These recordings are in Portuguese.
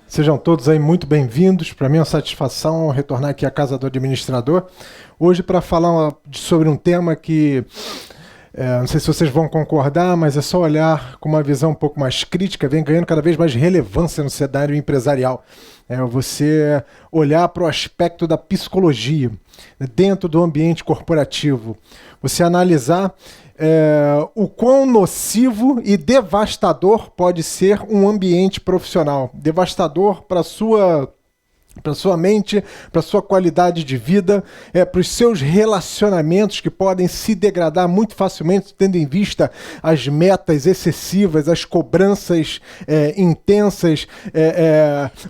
Sejam todos aí muito bem-vindos. Para mim é uma satisfação retornar aqui à Casa do Administrador. Hoje para falar sobre um tema que, não sei se vocês vão concordar, mas é só olhar com uma visão um pouco mais crítica, vem ganhando cada vez mais relevância no cenário empresarial. Você olhar para o aspecto da psicologia dentro do ambiente corporativo. Você analisar o quão nocivo e devastador pode ser um ambiente profissional. Devastador para sua mente, para sua qualidade de vida, para os seus relacionamentos que podem se degradar muito facilmente, tendo em vista as metas excessivas, as cobranças intensas,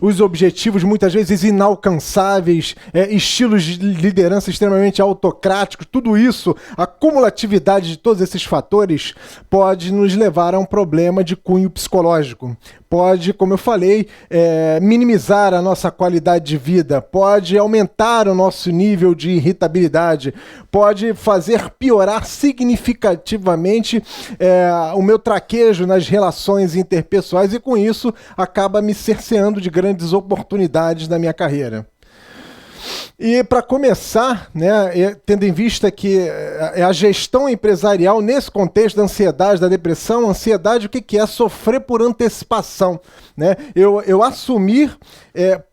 os objetivos muitas vezes inalcançáveis, estilos de liderança extremamente autocráticos. Tudo isso, a cumulatividade de todos esses fatores pode nos levar a um problema de cunho psicológico. Pode, como eu falei, minimizar a nossa qualidade de vida, pode aumentar o nosso nível de irritabilidade, pode fazer piorar significativamente o meu traquejo nas relações interpessoais e, com isso, acaba me cerceando de grandes oportunidades na minha carreira. E para começar, tendo em vista que a gestão empresarial, nesse contexto da ansiedade, da depressão, ansiedade, o que é? Sofrer por antecipação. Eu assumir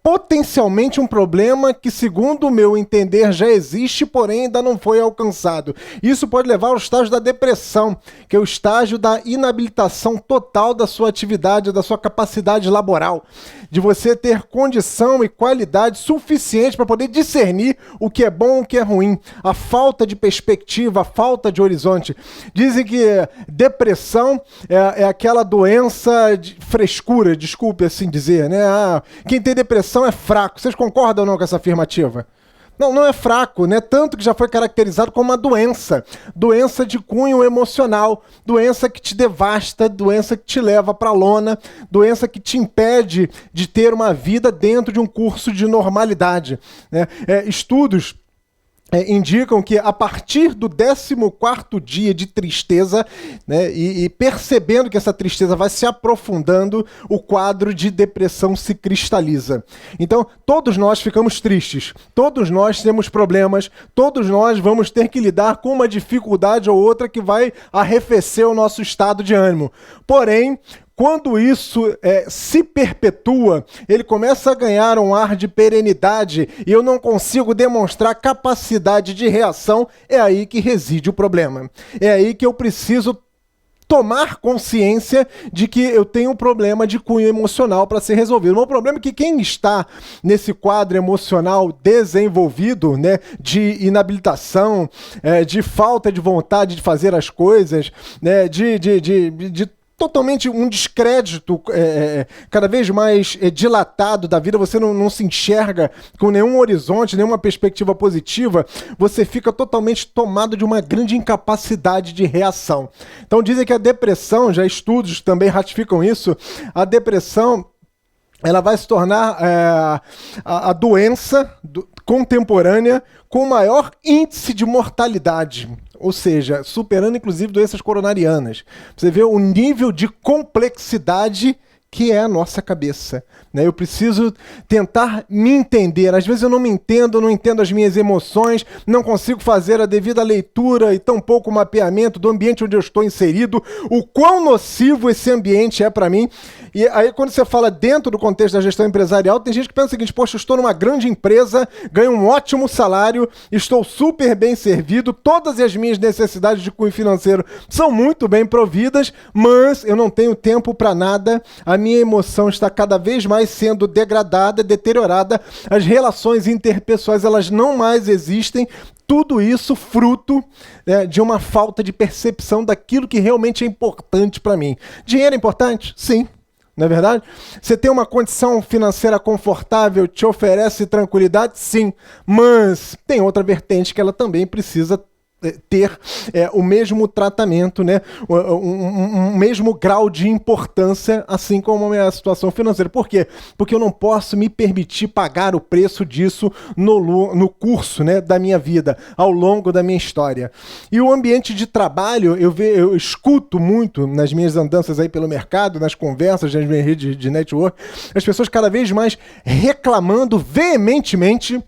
potencialmente um problema que, segundo o meu entender, já existe, porém ainda não foi alcançado. Isso pode levar ao estágio da depressão, que é o estágio da inabilitação total da sua atividade, da sua capacidade laboral, de você ter condição e qualidade suficiente para poder discernir o que é bom e o que é ruim, a falta de perspectiva, a falta de horizonte. Dizem que depressão é aquela doença de frescura, desculpe assim dizer, quem tem depressão é fraco. Vocês concordam ou não com essa afirmativa? Não é fraco, tanto que já foi caracterizado como uma doença de cunho emocional, doença que te devasta, doença que te leva para a lona, doença que te impede de ter uma vida dentro de um curso de normalidade. Estudos indicam que a partir do 14º dia de tristeza, e percebendo que essa tristeza vai se aprofundando, o quadro de depressão se cristaliza. Então, todos nós ficamos tristes, todos nós temos problemas, todos nós vamos ter que lidar com uma dificuldade ou outra que vai arrefecer o nosso estado de ânimo. Porém, quando isso se perpetua, ele começa a ganhar um ar de perenidade e eu não consigo demonstrar capacidade de reação, é aí que reside o problema. É aí que eu preciso tomar consciência de que eu tenho um problema de cunho emocional para ser resolvido. O problema é que quem está nesse quadro emocional desenvolvido, de inabilitação, de falta de vontade de fazer as coisas, de totalmente um descrédito cada vez mais dilatado da vida, você não se enxerga com nenhum horizonte, nenhuma perspectiva positiva, você fica totalmente tomado de uma grande incapacidade de reação. Então dizem que a depressão, já estudos também ratificam isso, a depressão ela vai se tornar a doença contemporânea com maior índice de mortalidade. Ou seja, superando inclusive doenças coronarianas. Você vê o nível de complexidade que é a nossa cabeça. Eu preciso tentar me entender. Às vezes eu não me entendo, não entendo as minhas emoções, não consigo fazer a devida leitura e tampouco o mapeamento do ambiente onde eu estou inserido, o quão nocivo esse ambiente é para mim. E aí quando você fala dentro do contexto da gestão empresarial, tem gente que pensa o seguinte: poxa, eu estou numa grande empresa, ganho um ótimo salário, estou super bem servido, todas as minhas necessidades de cunho financeiro são muito bem providas, mas eu não tenho tempo para nada, a minha emoção está cada vez mais sendo degradada, deteriorada, as relações interpessoais elas não mais existem, tudo isso fruto de uma falta de percepção daquilo que realmente é importante para mim. Dinheiro é importante? Sim. Não é verdade? Você tem uma condição financeira confortável, te oferece tranquilidade? Sim. Mas tem outra vertente que ela também precisa ter o mesmo tratamento, né? Um mesmo grau de importância, assim como a minha situação financeira. Por quê? Porque eu não posso me permitir pagar o preço disso no curso, né, da minha vida, ao longo da minha história. E o ambiente de trabalho, eu escuto muito nas minhas andanças aí pelo mercado, nas conversas, nas minhas redes de network, as pessoas cada vez mais reclamando veementemente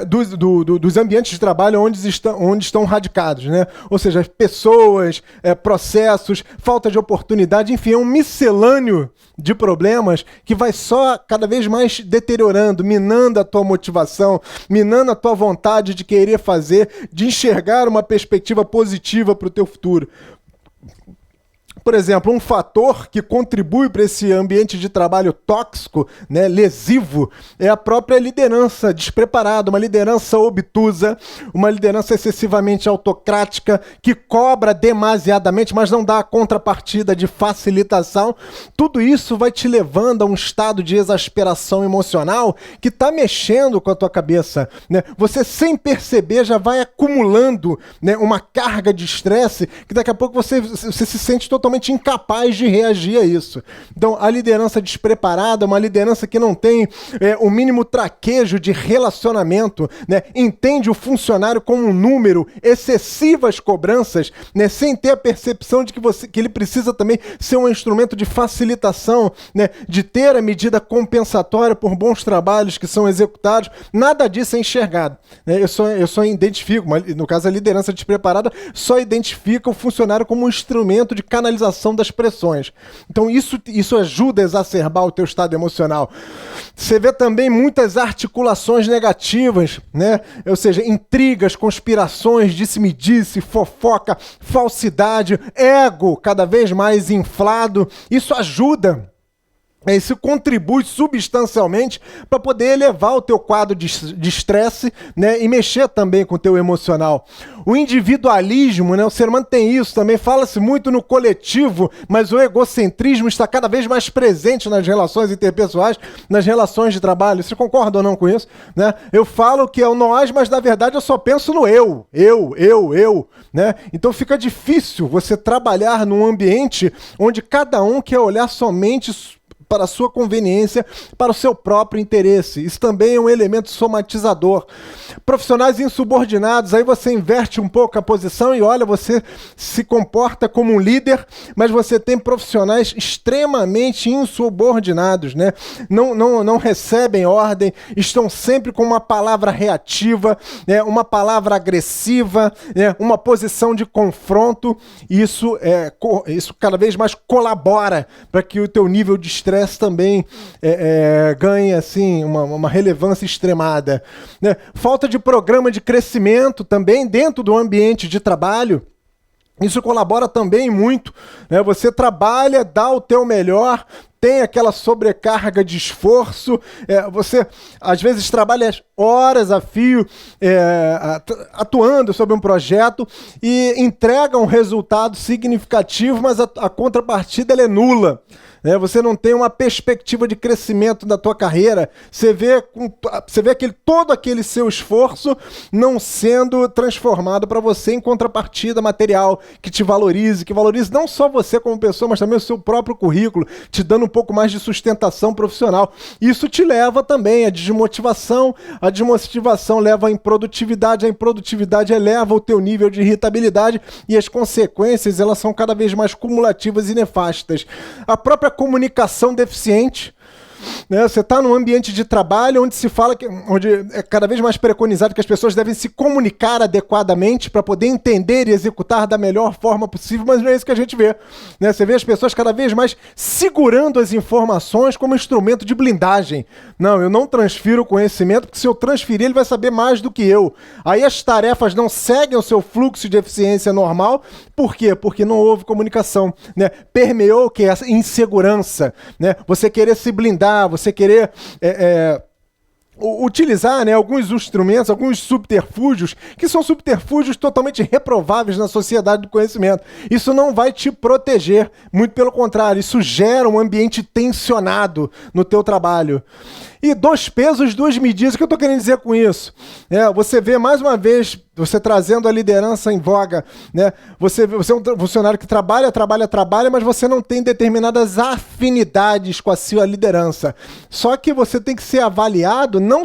dos ambientes de trabalho onde estão radicados, né? Ou seja, pessoas, processos, falta de oportunidade, enfim, é um miscelâneo de problemas que vai só cada vez mais deteriorando, minando a tua motivação, minando a tua vontade de querer fazer, de enxergar uma perspectiva positiva para o teu futuro. Por exemplo, um fator que contribui para esse ambiente de trabalho tóxico, né, lesivo, é a própria liderança despreparada, uma liderança obtusa, uma liderança excessivamente autocrática, que cobra demasiadamente, mas não dá a contrapartida de facilitação. Tudo isso vai te levando a um estado de exasperação emocional que está mexendo com a tua cabeça, né? Você, sem perceber, já vai acumulando, né, uma carga de estresse que daqui a pouco você se sente totalmente incapaz de reagir a isso. Então, a liderança despreparada, uma liderança que não tem o mínimo traquejo de relacionamento, né? Entende o funcionário como um número, excessivas cobranças, né? Sem ter a percepção de que ele precisa também ser um instrumento de facilitação, né? De ter a medida compensatória por bons trabalhos que são executados. Nada disso é enxergado, né? Eu só identifico, no caso a liderança despreparada, só identifica o funcionário como um instrumento de canalização das pressões. Então isso ajuda a exacerbar o teu estado emocional. Você vê também muitas articulações negativas, né? Ou seja, intrigas, conspirações, disse-me-disse, fofoca, falsidade, ego cada vez mais inflado. Isso ajuda. Isso contribui substancialmente para poder elevar o teu quadro de estresse, né, e mexer também com o teu emocional. O individualismo, né, o ser humano tem isso também, fala-se muito no coletivo, mas o egocentrismo está cada vez mais presente nas relações interpessoais, nas relações de trabalho. Você concorda ou não com isso? Né? Eu falo que é o nós, mas na verdade eu só penso no eu. Né? Então fica difícil você trabalhar num ambiente onde cada um quer olhar somente para a sua conveniência, para o seu próprio interesse. Isso também é um elemento somatizador. Profissionais insubordinados, aí você inverte um pouco a posição e olha, você se comporta como um líder, mas você tem profissionais extremamente insubordinados, né? Não recebem ordem, estão sempre com uma palavra reativa, né? Uma palavra agressiva, né? Uma posição de confronto. Isso cada vez mais colabora para que o teu nível de estresse também ganha assim, uma relevância extremada, né? Falta de programa de crescimento também dentro do ambiente de trabalho. Isso colabora também muito, né? Você trabalha, dá o teu melhor, tem aquela sobrecarga de esforço, você às vezes trabalha horas a fio atuando sobre um projeto e entrega um resultado significativo, mas a contrapartida ela é nula. Você não tem uma perspectiva de crescimento da tua carreira, você vê todo aquele seu esforço não sendo transformado para você em contrapartida material, que te valorize, não só você como pessoa, mas também o seu próprio currículo, te dando um pouco mais de sustentação profissional. Isso te leva também à desmotivação, a desmotivação leva à improdutividade, a improdutividade eleva o teu nível de irritabilidade e as consequências elas são cada vez mais cumulativas e nefastas. A própria comunicação deficiente, né? Você está num ambiente de trabalho onde é cada vez mais preconizado que as pessoas devem se comunicar adequadamente para poder entender e executar da melhor forma possível, mas não é isso que a gente vê, né? Você vê as pessoas cada vez mais segurando as informações como instrumento de blindagem. Não, eu não transfiro o conhecimento, porque se eu transferir, ele vai saber mais do que eu. Aí as tarefas não seguem o seu fluxo de eficiência normal. Por quê? Porque não houve comunicação, né? Permeou o que? Essa insegurança, né? Você querer se blindar, você querer utilizar, né, alguns instrumentos, alguns subterfúgios, que são subterfúgios totalmente reprováveis na sociedade do conhecimento. Isso não vai te proteger, muito pelo contrário, isso gera um ambiente tensionado no teu trabalho. E 2 pesos, 2 medidas, o que eu estou querendo dizer com isso? Você vê mais uma vez você trazendo a liderança em voga, né? Você é um funcionário que trabalha, mas você não tem determinadas afinidades com a sua liderança. Só que você tem que ser avaliado não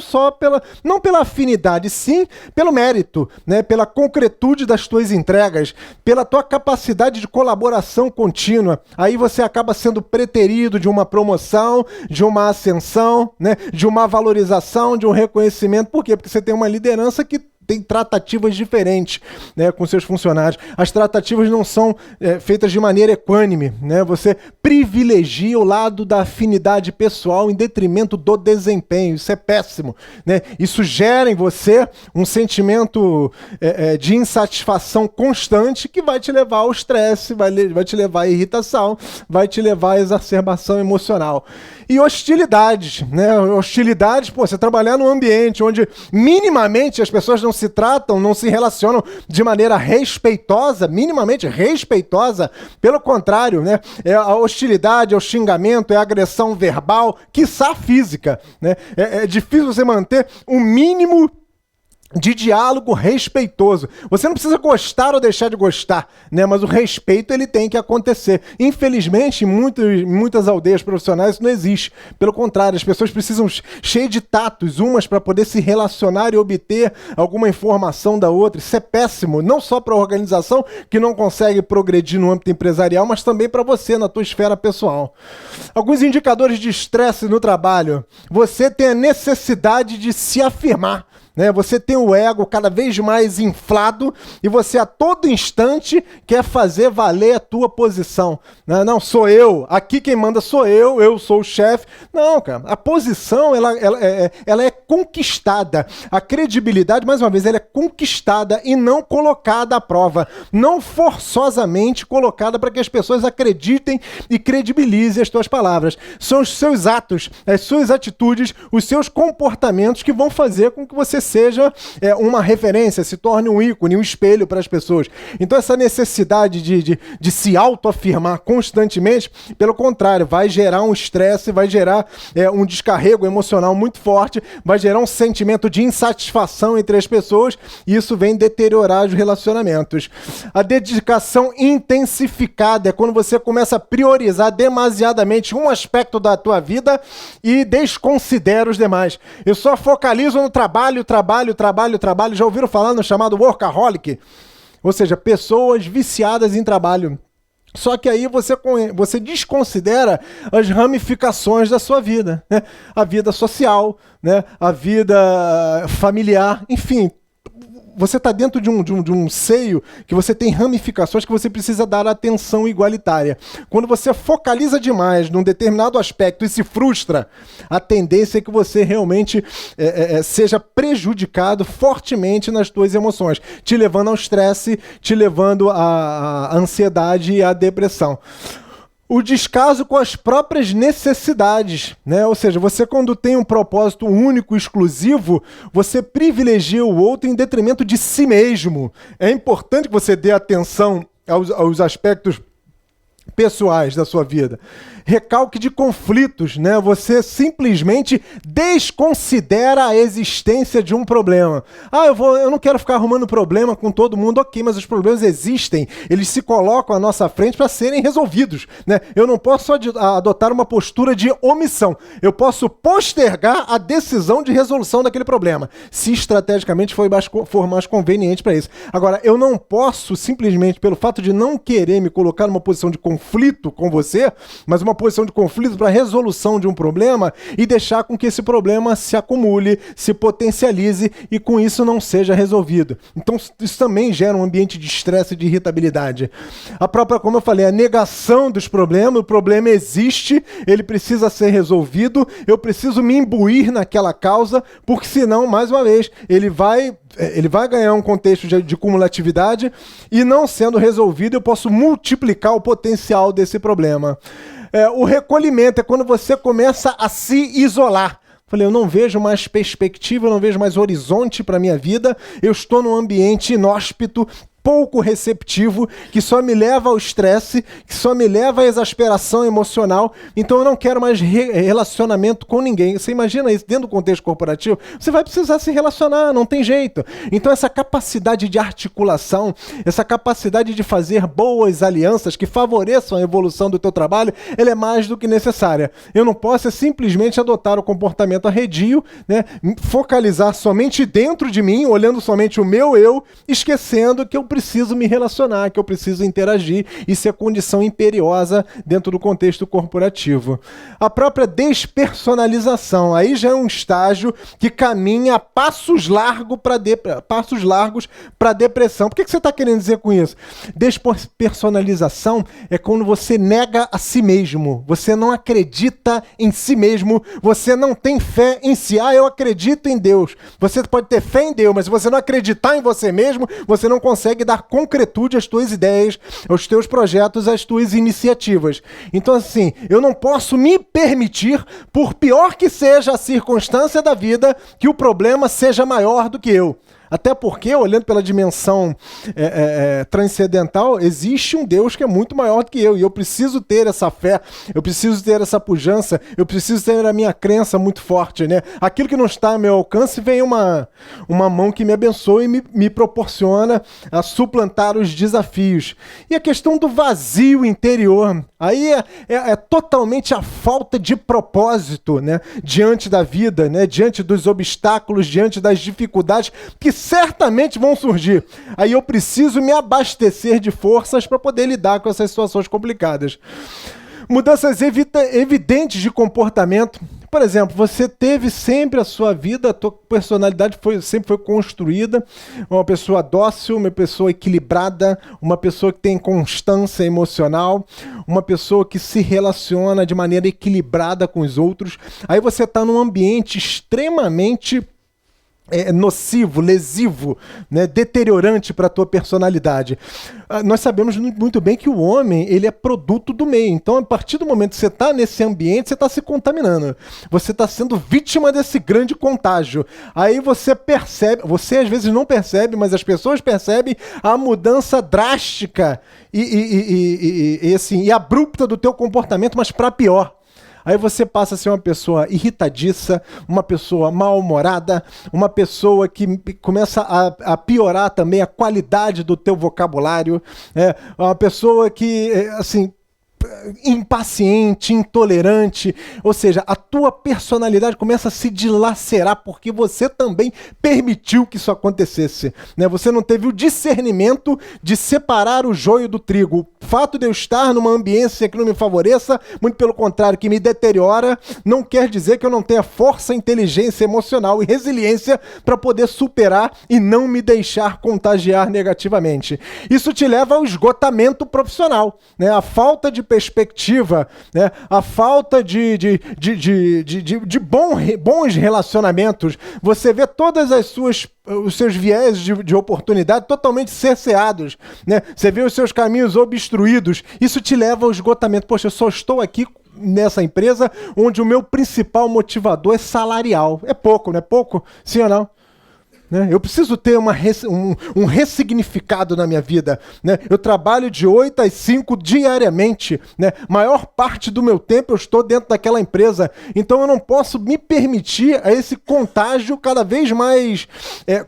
pela afinidade, sim pelo mérito, né? Pela concretude das tuas entregas, pela tua capacidade de colaboração contínua. Aí você acaba sendo preterido de uma promoção, de uma ascensão, né? De uma valorização, de um reconhecimento. Por quê? Porque você tem uma liderança que tem tratativas diferentes, né, com seus funcionários. As tratativas não são feitas de maneira equânime, né? Você privilegia o lado da afinidade pessoal em detrimento do desempenho. Isso é péssimo, né? Isso gera em você um sentimento de insatisfação constante que vai te levar ao estresse, vai te levar à irritação, vai te levar à exacerbação emocional. E hostilidades, né? Hostilidades, você trabalhar num ambiente onde minimamente as pessoas não se tratam, não se relacionam de maneira respeitosa, minimamente respeitosa, pelo contrário, né? É a hostilidade, é o xingamento, é a agressão verbal, quiçá física, né? É difícil você manter um mínimo de diálogo respeitoso. Você não precisa gostar ou deixar de gostar, né? Mas o respeito ele tem que acontecer. Infelizmente, em muitas aldeias profissionais isso não existe. Pelo contrário, as pessoas precisam cheias de tatos, umas para poder se relacionar e obter alguma informação da outra. Isso é péssimo, não só para a organização que não consegue progredir no âmbito empresarial, mas também para você na tua esfera pessoal. Alguns indicadores de estresse no trabalho. Você tem a necessidade de se afirmar, né? Você tem o ego cada vez mais inflado e você a todo instante quer fazer valer a tua posição. Não, sou eu, aqui quem manda sou eu sou o chefe. Não, cara, a posição ela é conquistada. A credibilidade, mais uma vez, ela é conquistada e não colocada à prova. Não forçosamente colocada para que as pessoas acreditem e credibilizem as tuas palavras. São os seus atos, as suas atitudes, os seus comportamentos que vão fazer com que você seja uma referência, se torne um ícone, um espelho para as pessoas. Então essa necessidade de se autoafirmar constantemente, pelo contrário, vai gerar um estresse, vai gerar um descarrego emocional muito forte, vai gerar um sentimento de insatisfação entre as pessoas e isso vem deteriorar os relacionamentos. A dedicação intensificada é quando você começa a priorizar demasiadamente um aspecto da tua vida e desconsidera os demais. Eu só focalizo no trabalho. Já ouviram falar no chamado workaholic? Ou seja, pessoas viciadas em trabalho. Só que aí você desconsidera as ramificações da sua vida, né? A vida social, né? A vida familiar, enfim. Você está dentro de um seio que você tem ramificações que você precisa dar atenção igualitária. Quando você focaliza demais num determinado aspecto e se frustra, a tendência é que você realmente seja prejudicado fortemente nas suas emoções, te levando ao estresse, te levando à ansiedade e à depressão. O descaso com as próprias necessidades, né? Ou seja, você quando tem um propósito único, exclusivo, você privilegia o outro em detrimento de si mesmo. É importante que você dê atenção aos aspectos pessoais da sua vida. Recalque de conflitos, né? Você simplesmente desconsidera a existência de um problema. Eu não quero ficar arrumando problema com todo mundo. Ok, mas os problemas existem. Eles se colocam à nossa frente para serem resolvidos, né? Eu não posso adotar uma postura de omissão. Eu posso postergar a decisão de resolução daquele problema, se estrategicamente for mais conveniente para isso. Agora, eu não posso simplesmente, pelo fato de não querer me colocar numa posição de conflito com você, mas uma posição de conflito para a resolução de um problema e deixar com que esse problema se acumule, se potencialize e com isso não seja resolvido. Então isso também gera um ambiente de estresse e de irritabilidade. A própria, como eu falei, a negação dos problemas, o problema existe, ele precisa ser resolvido, eu preciso me imbuir naquela causa, porque senão, mais uma vez, ele vai ganhar um contexto de cumulatividade e não sendo resolvido eu posso multiplicar o potencial desse problema. O recolhimento é quando você começa a se isolar. Falei, eu não vejo mais perspectiva, eu não vejo mais horizonte para a minha vida, eu estou num ambiente inóspito, pouco receptivo, que só me leva ao estresse, que só me leva à exasperação emocional. Então eu não quero mais relacionamento com ninguém. Você imagina isso dentro do contexto corporativo? Você vai precisar se relacionar, não tem jeito. Então essa capacidade de articulação, essa capacidade de fazer boas alianças que favoreçam a evolução do teu trabalho, ela é mais do que necessária. Eu não posso simplesmente adotar o comportamento arredio, né, focalizar somente dentro de mim, olhando somente o meu eu, esquecendo que eu preciso me relacionar, que eu preciso interagir. Isso é condição imperiosa dentro do contexto corporativo. A própria despersonalização, aí já é um estágio que caminha a passos largos para depressão. Por que você está querendo dizer com isso? Despersonalização é quando você nega a si mesmo, você não acredita em si mesmo, você não tem fé em si. Eu acredito em Deus. Você pode ter fé em Deus, mas se você não acreditar em você mesmo, você não consegue dar concretude às tuas ideias, aos teus projetos, às tuas iniciativas. Então, assim, eu não posso me permitir, por pior que seja a circunstância da vida, que o problema seja maior do que eu. Até porque, olhando pela dimensão transcendental, existe um Deus que é muito maior do que eu. E eu preciso ter essa fé, eu preciso ter essa pujança, eu preciso ter a minha crença muito forte, né? Aquilo que não está ao meu alcance, vem uma mão que me abençoa e me proporciona a suplantar os desafios. E a questão do vazio interior, aí é totalmente a falta de propósito, né? Diante da vida, né? Diante dos obstáculos, diante das dificuldades que certamente vão surgir. Aí eu preciso me abastecer de forças para poder lidar com essas situações complicadas. Mudanças evidentes de comportamento. Por exemplo, você teve sempre a sua vida, a tua personalidade sempre foi construída, uma pessoa dócil, uma pessoa equilibrada, uma pessoa que tem constância emocional, uma pessoa que se relaciona de maneira equilibrada com os outros. Aí você está num ambiente extremamente nocivo, lesivo, né, deteriorante para a tua personalidade. Nós sabemos muito bem que o homem, ele é produto do meio. Então, a partir do momento que você está nesse ambiente, você está se contaminando. Você está sendo vítima desse grande contágio. Aí você percebe, você às vezes não percebe, mas as pessoas percebem a mudança drástica e abrupta do teu comportamento, mas para pior. Aí você passa a ser uma pessoa irritadiça, uma pessoa mal-humorada, uma pessoa que começa a piorar também a qualidade do teu vocabulário, uma pessoa que, assim, impaciente, intolerante, ou seja, a tua personalidade começa a se dilacerar porque você também permitiu que isso acontecesse, né? Você não teve o discernimento de separar o joio do trigo. O fato de eu estar numa ambiência que não me favoreça, muito pelo contrário, que me deteriora, não quer dizer que eu não tenha força, inteligência emocional e resiliência para poder superar e não me deixar contagiar negativamente. Isso te leva ao esgotamento profissional, né? A falta de perspectiva, né? A falta de bons relacionamentos. Você vê todas os seus viés de oportunidade totalmente cerceados, né? Você vê os seus caminhos obstruídos. Isso te leva ao esgotamento. Poxa, eu só estou aqui nessa empresa onde o meu principal motivador é salarial. É pouco, não é pouco? Sim ou não? Né? Eu preciso ter um ressignificado na minha vida, né? Eu trabalho de 8 às 5 diariamente, né? Maior parte do meu tempo eu estou dentro daquela empresa, então eu não posso me permitir a esse contágio cada vez mais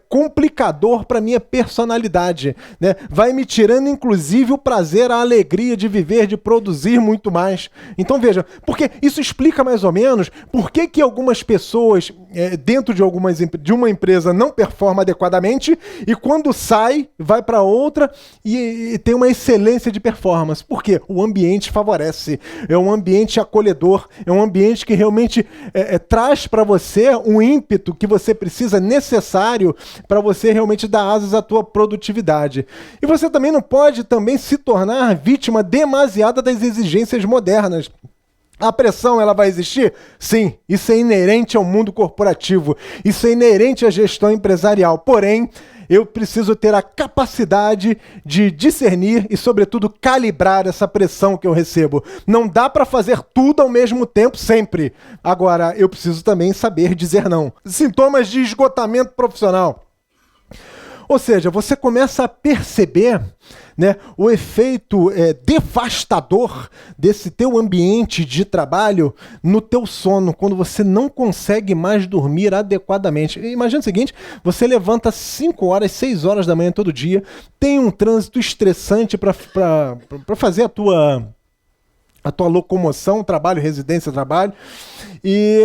complicador para minha personalidade, né? Vai me tirando inclusive o prazer, a alegria de viver, de produzir muito mais. Então veja, porque isso explica mais ou menos por que algumas pessoas dentro de uma empresa não performa adequadamente e quando sai, vai para outra e tem uma excelência de performance. Por quê? O ambiente favorece. É um ambiente acolhedor, é um ambiente que realmente traz para você um ímpeto que você precisa, necessário para você realmente dar asas à tua produtividade. E você também não pode também se tornar vítima demasiada das exigências modernas. A pressão, ela vai existir? Sim, isso é inerente ao mundo corporativo, isso é inerente à gestão empresarial. Porém, eu preciso ter a capacidade de discernir e, sobretudo, calibrar essa pressão que eu recebo. Não dá para fazer tudo ao mesmo tempo sempre. Agora, eu preciso também saber dizer não. Sintomas de esgotamento profissional. Ou seja, você começa a perceber, né, o efeito devastador desse teu ambiente de trabalho no teu sono, quando você não consegue mais dormir adequadamente. Imagina o seguinte, você levanta 5 horas, 6 horas da manhã todo dia, tem um trânsito estressante para fazer a tua locomoção, trabalho, residência, trabalho, e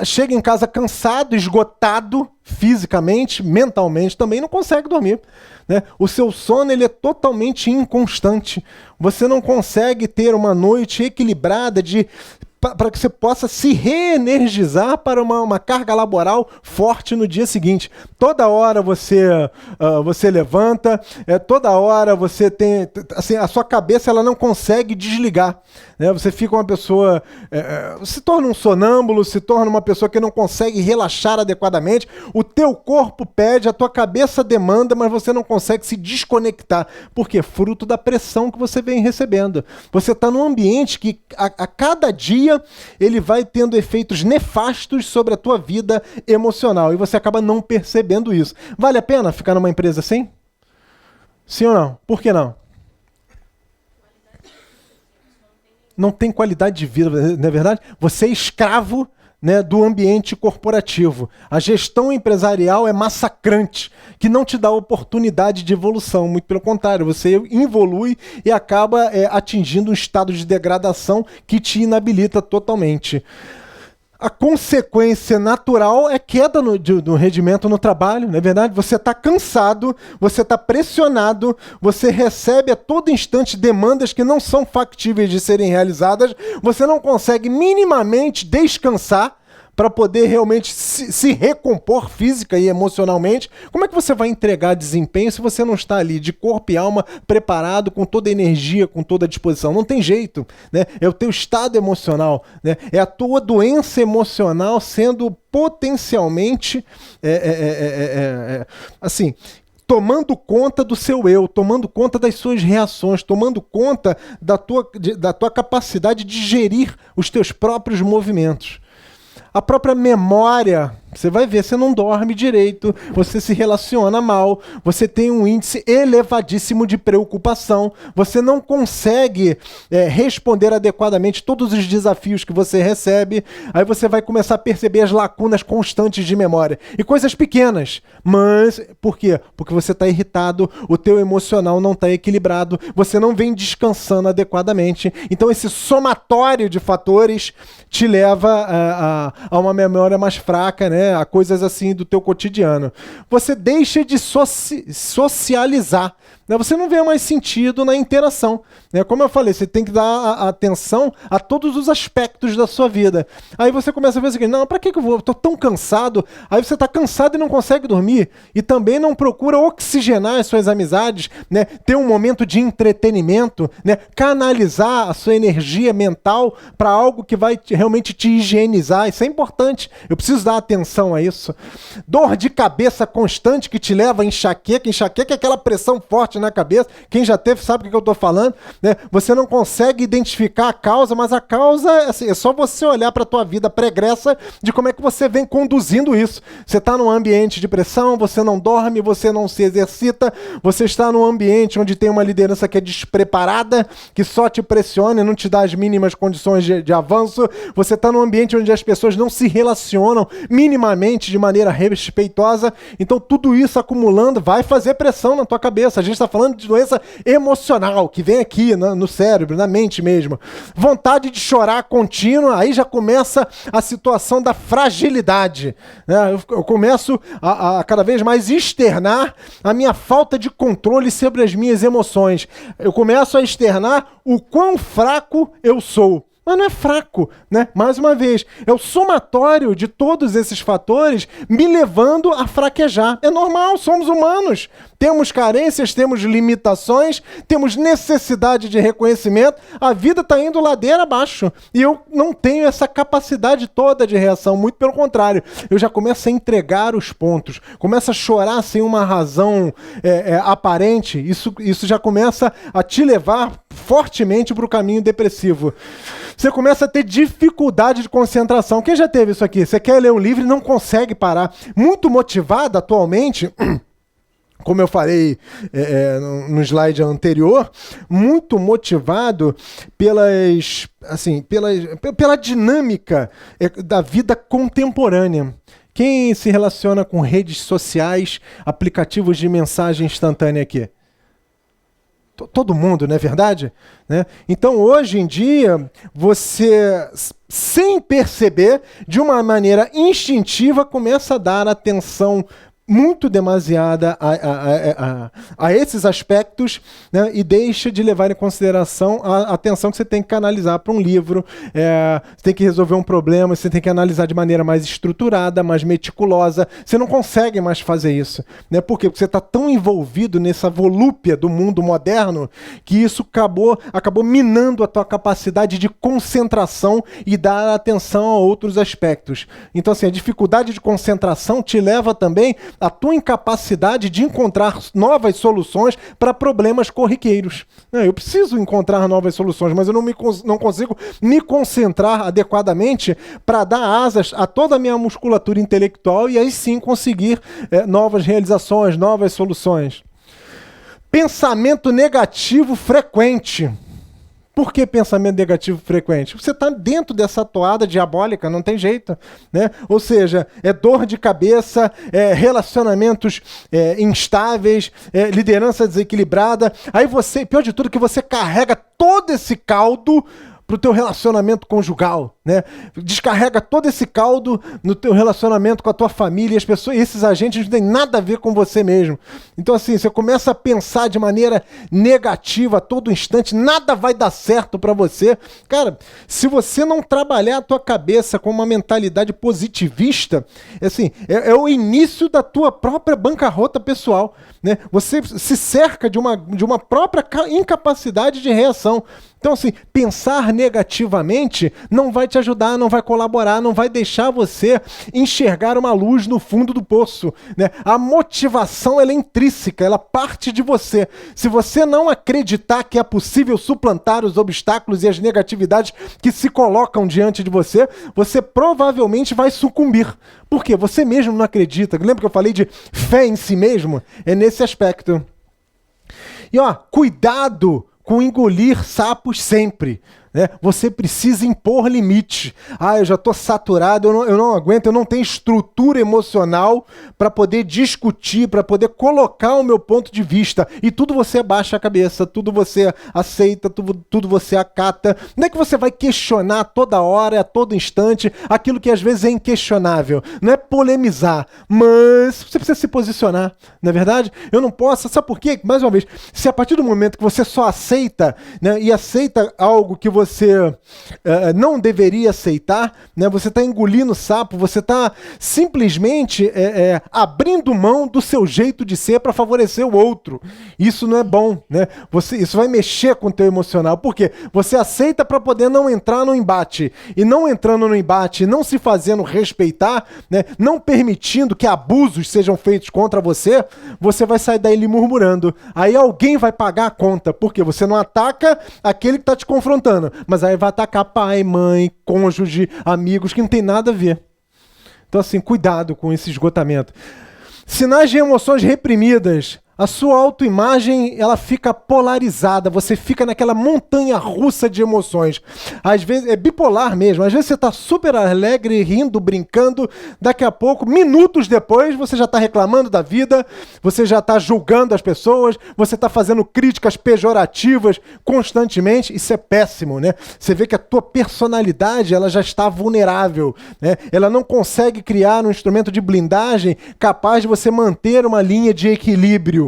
chega em casa cansado, esgotado fisicamente, mentalmente, também não consegue dormir, né? O seu sono ele é totalmente inconstante. Você não consegue ter uma noite equilibrada para que você possa se reenergizar para uma carga laboral forte no dia seguinte. Toda hora você levanta, toda hora você tem... Assim, a sua cabeça ela não consegue desligar, né? Você fica uma pessoa... se torna um sonâmbulo, se torna uma pessoa que não consegue relaxar adequadamente. O teu corpo pede, a tua cabeça demanda, mas você não consegue se desconectar. Por quê? Fruto da pressão que você vem recebendo. Você está num ambiente que a cada dia ele vai tendo efeitos nefastos sobre a tua vida emocional e você acaba não percebendo isso. Vale a pena ficar numa empresa assim? Sim ou não? Por que não? Não tem qualidade de vida, não é verdade? Você é escravo, né, do ambiente corporativo. A gestão empresarial é massacrante, que não te dá oportunidade de evolução. Muito pelo contrário, você evolui e acaba atingindo um estado de degradação que te inabilita totalmente. A consequência natural é queda do rendimento no trabalho, não é verdade? Você está cansado, você está pressionado, você recebe a todo instante demandas que não são factíveis de serem realizadas, você não consegue minimamente descansar para poder realmente se recompor física e emocionalmente. Como é que você vai entregar desempenho se você não está ali de corpo e alma preparado, com toda a energia, com toda a disposição? Não tem jeito, né? É o teu estado emocional, né? É a tua doença emocional sendo potencialmente assim, tomando conta do seu eu, tomando conta das suas reações, tomando conta da tua capacidade de gerir os teus próprios movimentos. A própria memória, você vai ver, você não dorme direito, você se relaciona mal, você tem um índice elevadíssimo de preocupação, você não consegue responder adequadamente todos os desafios que você recebe, aí você vai começar a perceber as lacunas constantes de memória. E coisas pequenas, mas por quê? Porque você está irritado, o teu emocional não está equilibrado, você não vem descansando adequadamente. Então esse somatório de fatores te leva a uma memória mais fraca, né? A coisas assim do teu cotidiano. Você deixa de socializar, né? Você não vê mais sentido na interação, né? Como eu falei, você tem que dar atenção a todos os aspectos da sua vida. Aí você começa a ver o seguinte, não, para que eu vou? Eu tô tão cansado. Aí você está cansado e não consegue dormir. E também não procura oxigenar as suas amizades, né? Ter um momento de entretenimento, né? Canalizar a sua energia mental para algo que vai realmente te higienizar. Isso é importante. Eu preciso dar atenção a isso. Dor de cabeça constante que te leva a enxaqueca. Enxaqueca é aquela pressão forte na cabeça. Quem já teve sabe o que eu estou falando, né? Você não consegue identificar a causa, mas a causa assim, é só você olhar para a tua vida pregressa de como é que você vem conduzindo isso. Você está num ambiente de pressão, você não dorme, você não se exercita, você está num ambiente onde tem uma liderança que é despreparada, que só te pressiona e não te dá as mínimas condições de avanço. Você está num ambiente onde as pessoas não se relacionam minimamente de maneira respeitosa. Então tudo isso acumulando vai fazer pressão na tua cabeça. A gente está falando de doença emocional, que vem aqui no cérebro, na mente mesmo. Vontade de chorar contínua, aí já começa a situação da fragilidade, né? Eu começo a cada vez mais externar a minha falta de controle sobre as minhas emoções. Eu começo a externar o quão fraco eu sou. Mas não é fraco, né? Mais uma vez, é o somatório de todos esses fatores me levando a fraquejar. É normal, somos humanos. Temos carências, temos limitações, temos necessidade de reconhecimento. A vida está indo ladeira abaixo. E eu não tenho essa capacidade toda de reação. Muito pelo contrário. Eu já começo a entregar os pontos. Começo a chorar sem uma razão aparente. Isso já começa a te levar fortemente para o caminho depressivo. Você começa a ter dificuldade de concentração. Quem já teve isso aqui? Você quer ler um livro e não consegue parar. Muito motivado atualmente... como eu falei no slide anterior, muito motivado pela dinâmica da vida contemporânea. Quem se relaciona com redes sociais, aplicativos de mensagem instantânea aqui? Todo mundo, não é verdade? Né? Então, hoje em dia, você, sem perceber, de uma maneira instintiva, começa a dar atenção muito demasiada a esses aspectos, né, e deixa de levar em consideração a atenção que você tem que canalizar para um livro, você tem que resolver um problema, você tem que analisar de maneira mais estruturada, mais meticulosa. Você não consegue mais fazer isso. Né? Por quê? Porque você está tão envolvido nessa volúpia do mundo moderno que isso acabou minando a tua capacidade de concentração e dar atenção a outros aspectos. Então, assim, a dificuldade de concentração te leva também a tua incapacidade de encontrar novas soluções para problemas corriqueiros. Eu preciso encontrar novas soluções, mas eu não consigo me concentrar adequadamente para dar asas a toda a minha musculatura intelectual e aí sim conseguir novas realizações, novas soluções. Pensamento negativo frequente. Por que pensamento negativo frequente? Você está dentro dessa toada diabólica, não tem jeito. Né? Ou seja, é dor de cabeça, relacionamentos instáveis, liderança desequilibrada. Aí você, pior de tudo, que você carrega todo esse caldo para o teu relacionamento conjugal, né? Descarrega todo esse caldo no teu relacionamento com a tua família, as pessoas, esses agentes não têm nada a ver com você mesmo. Então, assim, você começa a pensar de maneira negativa a todo instante, nada vai dar certo para você. Cara, se você não trabalhar a tua cabeça com uma mentalidade positivista, assim, é o início da tua própria bancarrota pessoal, né? Você se cerca de uma própria incapacidade de reação. Então, assim, pensar negativamente não vai te ajudar, não vai colaborar, não vai deixar você enxergar uma luz no fundo do poço. Né? A motivação, ela é intrínseca, ela parte de você. Se você não acreditar que é possível suplantar os obstáculos e as negatividades que se colocam diante de você, você provavelmente vai sucumbir. Por quê? Você mesmo não acredita. Lembra que eu falei de fé em si mesmo? É nesse aspecto. E ó, cuidado com engolir sapos sempre. Né? Você precisa impor limite. Eu já estou saturado, eu não aguento, eu não tenho estrutura emocional para poder discutir, para poder colocar o meu ponto de vista. E tudo você baixa a cabeça, tudo você aceita, tudo você acata. Não é que você vai questionar toda hora, a todo instante, aquilo que às vezes é inquestionável. Não é polemizar, mas você precisa se posicionar. Não é verdade? Eu não posso, sabe por quê? Mais uma vez, se a partir do momento que você só aceita, né, e aceita algo que você não deveria aceitar, né? Você está engolindo sapo, você está simplesmente abrindo mão do seu jeito de ser para favorecer o outro. Isso não é bom, né? Isso vai mexer com o teu emocional. Por quê? Você aceita para poder não entrar no embate. E não entrando no embate, não se fazendo respeitar, né? Não permitindo que abusos sejam feitos contra você, você vai sair daí murmurando. Aí alguém vai pagar a conta, porque você não ataca aquele que está te confrontando, mas aí vai atacar pai, mãe, cônjuge, amigos, que não tem nada a ver. Então, assim, cuidado com esse esgotamento. Sinais de emoções reprimidas. A sua autoimagem, ela fica polarizada, você fica naquela montanha russa de emoções. Às vezes, é bipolar mesmo, às vezes você está super alegre, rindo, brincando, daqui a pouco, minutos depois, você já está reclamando da vida, você já está julgando as pessoas, você está fazendo críticas pejorativas constantemente. Isso é péssimo, né? Você vê que a tua personalidade, ela já está vulnerável, né? Ela não consegue criar um instrumento de blindagem capaz de você manter uma linha de equilíbrio.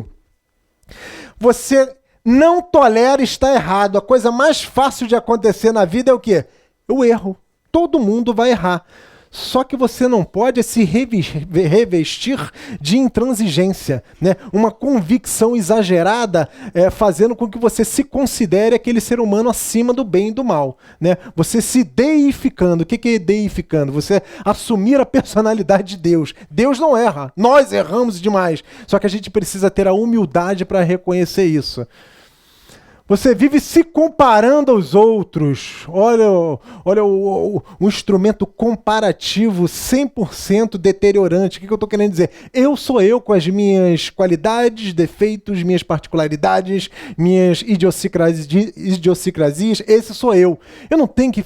Você não tolera estar errado. A coisa mais fácil de acontecer na vida é o quê? O erro. Todo mundo vai errar. Só que você não pode se revestir de intransigência, né? Uma convicção exagerada fazendo com que você se considere aquele ser humano acima do bem e do mal, né? Você se deificando. O que é deificando? Você assumir a personalidade de Deus. Deus não erra, nós erramos demais. Só que a gente precisa ter a humildade para reconhecer isso. Você vive se comparando aos outros. Olha o instrumento comparativo 100% deteriorante. O que eu estou querendo dizer? Eu sou eu com as minhas qualidades, defeitos, minhas particularidades, minhas idiosincrasias. Esse sou eu. Eu não tenho que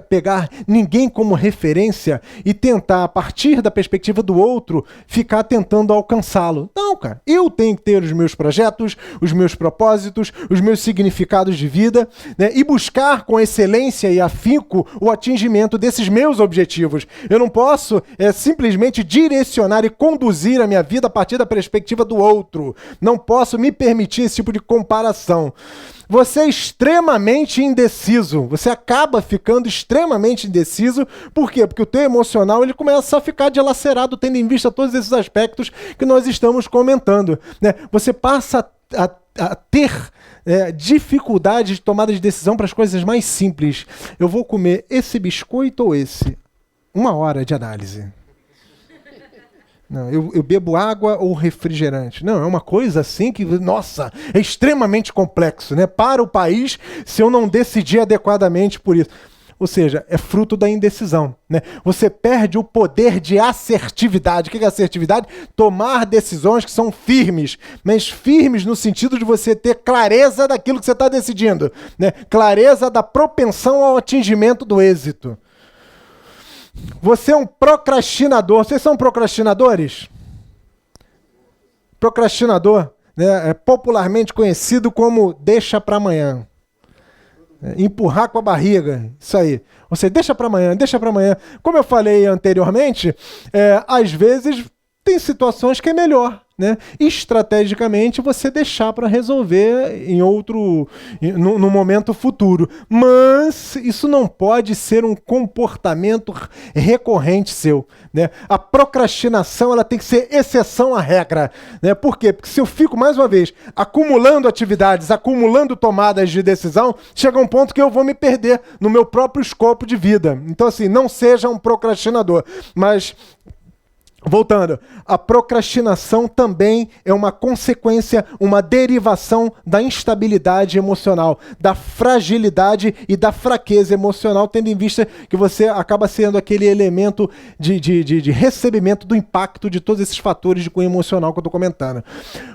pegar ninguém como referência e tentar, a partir da perspectiva do outro, ficar tentando alcançá-lo. Não, cara. Eu tenho que ter os meus projetos, os meus propósitos, os meus significados de vida, né, e buscar com excelência e afinco o atingimento desses meus objetivos. Eu não posso simplesmente direcionar e conduzir a minha vida a partir da perspectiva do outro. Não posso me permitir esse tipo de comparação. Você é extremamente indeciso. Você acaba ficando extremamente indeciso. Por quê? Porque o teu emocional ele começa a ficar dilacerado, tendo em vista todos esses aspectos que nós estamos comentando, né? Você passa a ter dificuldade de tomada de decisão para as coisas mais simples. Eu vou comer esse biscoito ou esse? 1 hora de análise. Não, eu bebo água ou refrigerante. Não, é uma coisa assim que, nossa, é extremamente complexo, né? Para o país, se eu não decidir adequadamente por isso. Ou seja, é fruto da indecisão, né? Você perde o poder de assertividade. O que é assertividade? Tomar decisões que são firmes, mas firmes no sentido de você ter clareza daquilo que você está decidindo, né? Clareza da propensão ao atingimento do êxito. Você é um procrastinador. Vocês são procrastinadores? Procrastinador, né, é popularmente conhecido como deixa para amanhã. Empurrar com a barriga, isso aí. Você deixa para amanhã, deixa para amanhã. Como eu falei anteriormente, às vezes tem situações que é melhor, né? Estrategicamente você deixar para resolver no momento futuro. Mas isso não pode ser um comportamento recorrente seu, né? A procrastinação ela tem que ser exceção à regra, né? Por quê? Porque se eu fico, mais uma vez, acumulando atividades, acumulando tomadas de decisão, chega um ponto que eu vou me perder no meu próprio escopo de vida. Então, assim, não seja um procrastinador. Mas voltando, a procrastinação também é uma consequência, uma derivação da instabilidade emocional, da fragilidade e da fraqueza emocional, tendo em vista que você acaba sendo aquele elemento de recebimento do impacto de todos esses fatores de cunho emocional que eu estou comentando.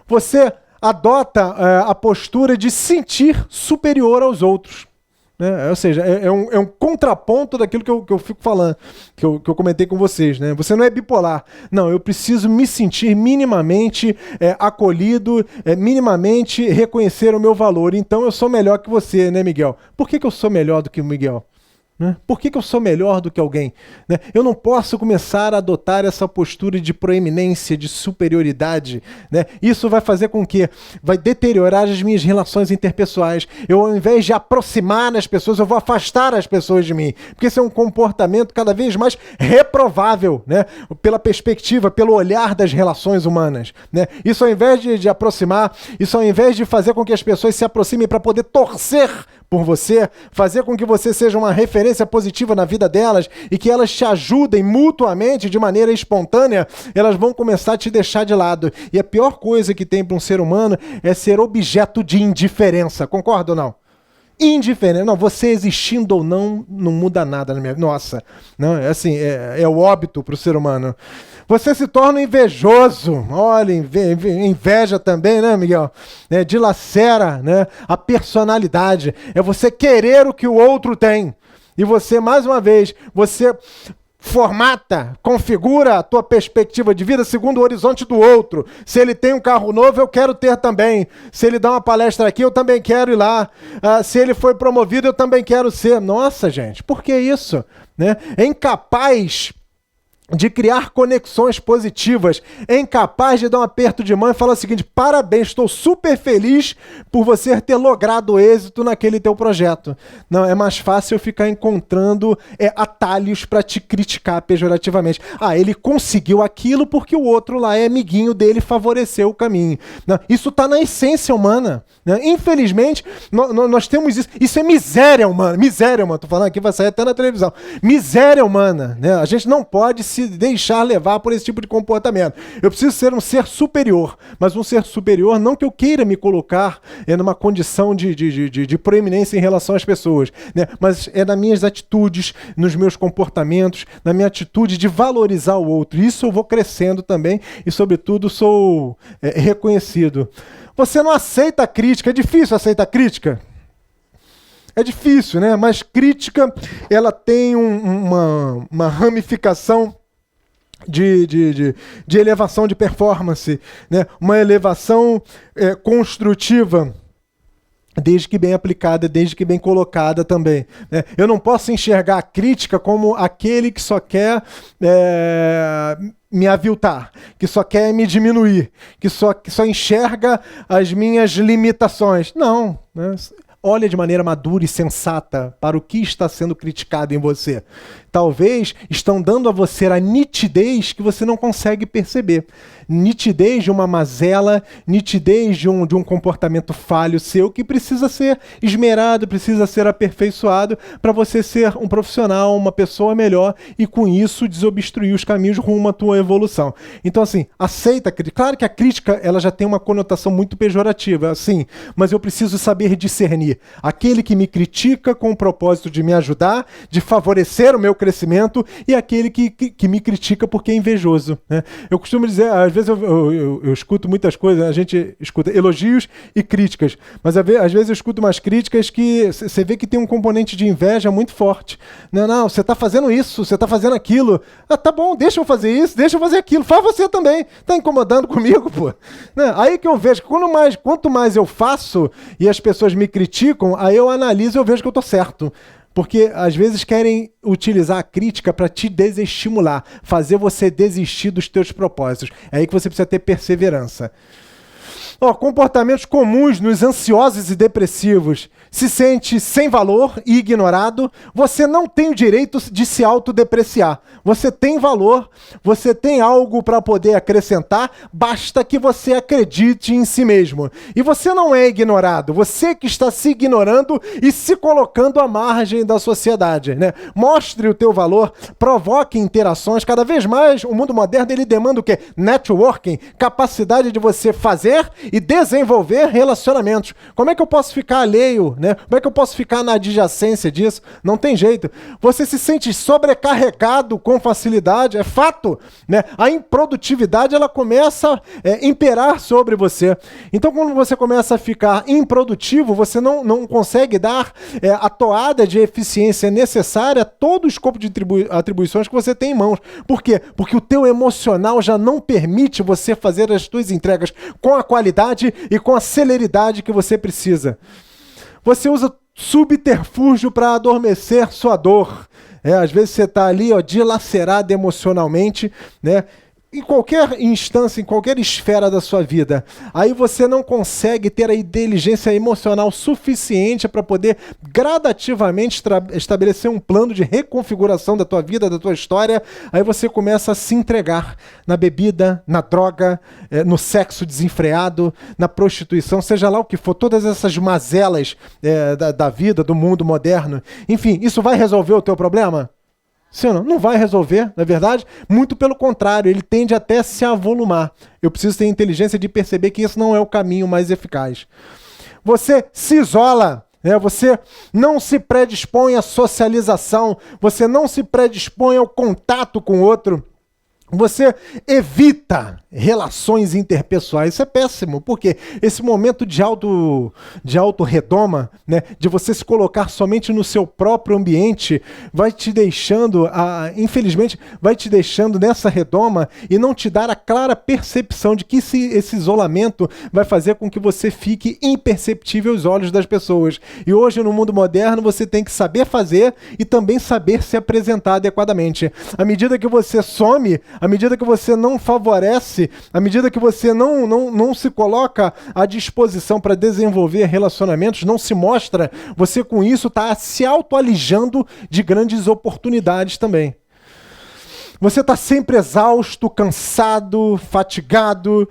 Você adota a postura de sentir superior aos outros. Ou seja, é um contraponto daquilo que eu fico falando, que eu comentei com vocês, né? Você não é bipolar. Não, eu preciso me sentir minimamente acolhido, minimamente reconhecer o meu valor. Então eu sou melhor que você, né, Miguel? Por que eu sou melhor do que o Miguel? Né? Por que eu sou melhor do que alguém? Né? Eu não posso começar a adotar essa postura de proeminência, de superioridade. Né? Isso vai fazer com que vai deteriorar as minhas relações interpessoais. Eu, ao invés de aproximar as pessoas, eu vou afastar as pessoas de mim. Porque esse é um comportamento cada vez mais reprovável, né? Pela perspectiva, pelo olhar das relações humanas. Né? Isso ao invés de aproximar, isso ao invés de fazer com que as pessoas se aproximem para poder torcer por você, fazer com que você seja uma referência positiva na vida delas e que elas te ajudem mutuamente de maneira espontânea, elas vão começar a te deixar de lado. E a pior coisa que tem para um ser humano é ser objeto de indiferença. Concorda ou não? Indiferente. Não, você existindo ou não, não muda nada na minha vida. Nossa, não, assim, é o óbito para o ser humano. Você se torna invejoso. Olha, inveja também, né, Miguel? Dilacera, né, a personalidade. É você querer o que o outro tem. E você, mais uma vez, você formata, configura a tua perspectiva de vida segundo o horizonte do outro. Se ele tem um carro novo, eu quero ter também. Se ele dá uma palestra aqui, eu também quero ir lá. Se ele foi promovido, eu também quero ser. Nossa, gente, por que isso? Né? É incapaz de criar conexões positivas, é incapaz de dar um aperto de mão e falar o seguinte: parabéns, estou super feliz por você ter logrado êxito naquele teu projeto. Não, é mais fácil eu ficar encontrando atalhos para te criticar pejorativamente. Ele conseguiu aquilo porque o outro lá é amiguinho dele, favoreceu o caminho. Não, isso está na essência humana. Né? Infelizmente, nós temos isso. Isso é miséria humana. Miséria humana. Estou falando aqui, vai sair até na televisão. Miséria humana. Né? A gente não pode se se deixar levar por esse tipo de comportamento. Eu preciso ser um ser superior, mas um ser superior não que eu queira me colocar numa condição de proeminência em relação às pessoas, né? Mas é nas minhas atitudes, nos meus comportamentos, na minha atitude de valorizar o outro. Isso eu vou crescendo também e, sobretudo, sou reconhecido. Você não aceita a crítica, é difícil aceitar crítica? É difícil, né? Mas crítica, ela tem uma ramificação de elevação de performance, né? Uma elevação construtiva, desde que bem aplicada, desde que bem colocada também, né? Eu não posso enxergar a crítica como aquele que só quer me aviltar, que só quer me diminuir, que só enxerga as minhas limitações. Não, né? Olha de maneira madura e sensata para o que está sendo criticado em você. Talvez estão dando a você a nitidez que você não consegue perceber. Nitidez de uma mazela, nitidez de um comportamento falho seu que precisa ser esmerado, precisa ser aperfeiçoado para você ser um profissional, uma pessoa melhor e com isso desobstruir os caminhos rumo à tua evolução. Então assim, aceita a crítica. Claro que a crítica ela já tem uma conotação muito pejorativa, assim, mas eu preciso saber discernir aquele que me critica com o propósito de me ajudar, de favorecer o meu crescimento e aquele que me critica porque é invejoso, né? Eu costumo dizer, às vezes eu escuto muitas coisas, a gente escuta elogios e críticas, mas às vezes eu escuto umas críticas que você vê que tem um componente de inveja muito forte. Não, você está fazendo isso, você está fazendo aquilo. Ah, tá bom, deixa eu fazer isso, deixa eu fazer aquilo. Faz você também. Tá incomodando comigo, pô? Né? Aí que eu vejo que quanto mais eu faço e as pessoas me criticam, aí eu analiso e eu vejo que eu estou certo. Porque às vezes querem utilizar a crítica para te desestimular, fazer você desistir dos teus propósitos. É aí que você precisa ter perseverança. Comportamentos comuns nos ansiosos e depressivos. Se sente sem valor e ignorado, você não tem o direito de se autodepreciar. Você tem valor, você tem algo para poder acrescentar, basta que você acredite em si mesmo. E você não é ignorado, você que está se ignorando e se colocando à margem da sociedade, né? Mostre o teu valor, provoque interações. Cada vez mais o mundo moderno ele demanda o quê? Networking, capacidade de você fazer e desenvolver relacionamentos. Como é que eu posso ficar alheio, né? Como é que eu posso ficar na adjacência disso? Não tem jeito. Você se sente sobrecarregado com facilidade, é fato, né? A improdutividade ela começa a imperar sobre você. Então, quando você começa a ficar improdutivo, você não consegue dar a toada de eficiência necessária a todo o escopo de atribuições que você tem em mãos. Por quê? Porque o teu emocional já não permite você fazer as tuas entregas com a qualidade e com a celeridade que você precisa. Você usa subterfúgio para adormecer sua dor. Às vezes você está ali dilacerado emocionalmente, né? Em qualquer instância, em qualquer esfera da sua vida, aí você não consegue ter a inteligência emocional suficiente para poder gradativamente estabelecer um plano de reconfiguração da tua vida, da tua história. Aí você começa a se entregar na bebida, na droga, no sexo desenfreado, na prostituição, seja lá o que for, todas essas mazelas da vida, do mundo moderno. Enfim, isso vai resolver o teu problema? Sim ou não? Não vai resolver, na verdade. Muito pelo contrário, ele tende até a se avolumar. Eu preciso ter inteligência de perceber que isso não é o caminho mais eficaz. Você se isola, né? Você não se predispõe à socialização, você não se predispõe ao contato com o outro. Você evita relações interpessoais. Isso é péssimo, porque esse momento de auto-redoma, né, de você se colocar somente no seu próprio ambiente, vai te deixando, infelizmente, vai te deixando nessa redoma e não te dar a clara percepção de que esse isolamento vai fazer com que você fique imperceptível aos olhos das pessoas. E hoje, no mundo moderno, você tem que saber fazer e também saber se apresentar adequadamente. À medida que você some, à medida que você não favorece, à medida que você não se coloca à disposição para desenvolver relacionamentos, não se mostra, você com isso está se autoalijando de grandes oportunidades também. Você está sempre exausto, cansado, fatigado,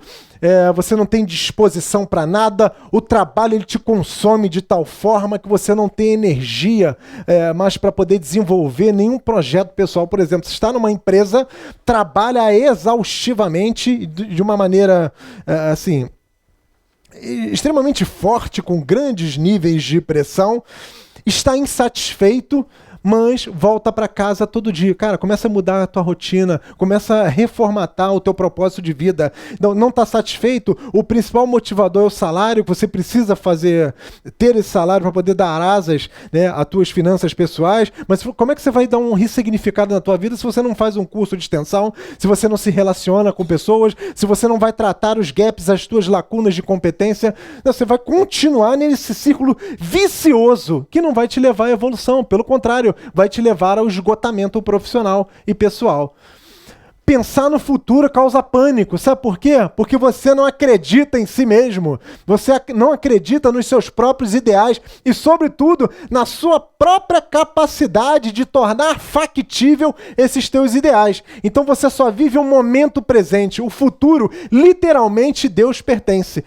você não tem disposição para nada, o trabalho ele te consome de tal forma que você não tem energia mais para poder desenvolver nenhum projeto pessoal. Por exemplo, você está numa empresa, trabalha exaustivamente, de uma maneira assim, extremamente forte, com grandes níveis de pressão, está insatisfeito, mas volta para casa todo dia. Cara, começa a mudar a tua rotina, começa a reformatar o teu propósito de vida. Não está satisfeito? O principal motivador é o salário, que você precisa ter esse salário para poder dar asas, né, às tuas finanças pessoais. Mas como é que você vai dar um ressignificado na tua vida se você não faz um curso de extensão, se você não se relaciona com pessoas, se você não vai tratar os gaps, as tuas lacunas de competência? Não, você vai continuar nesse círculo vicioso que não vai te levar à evolução. Pelo contrário, vai te levar ao esgotamento profissional e pessoal. Pensar no futuro causa pânico. Sabe por quê? Porque você não acredita em si mesmo. Você não acredita nos seus próprios ideais e, sobretudo, na sua própria capacidade de tornar factível esses teus ideais. Então você só vive um momento presente. O futuro, literalmente, a Deus pertence.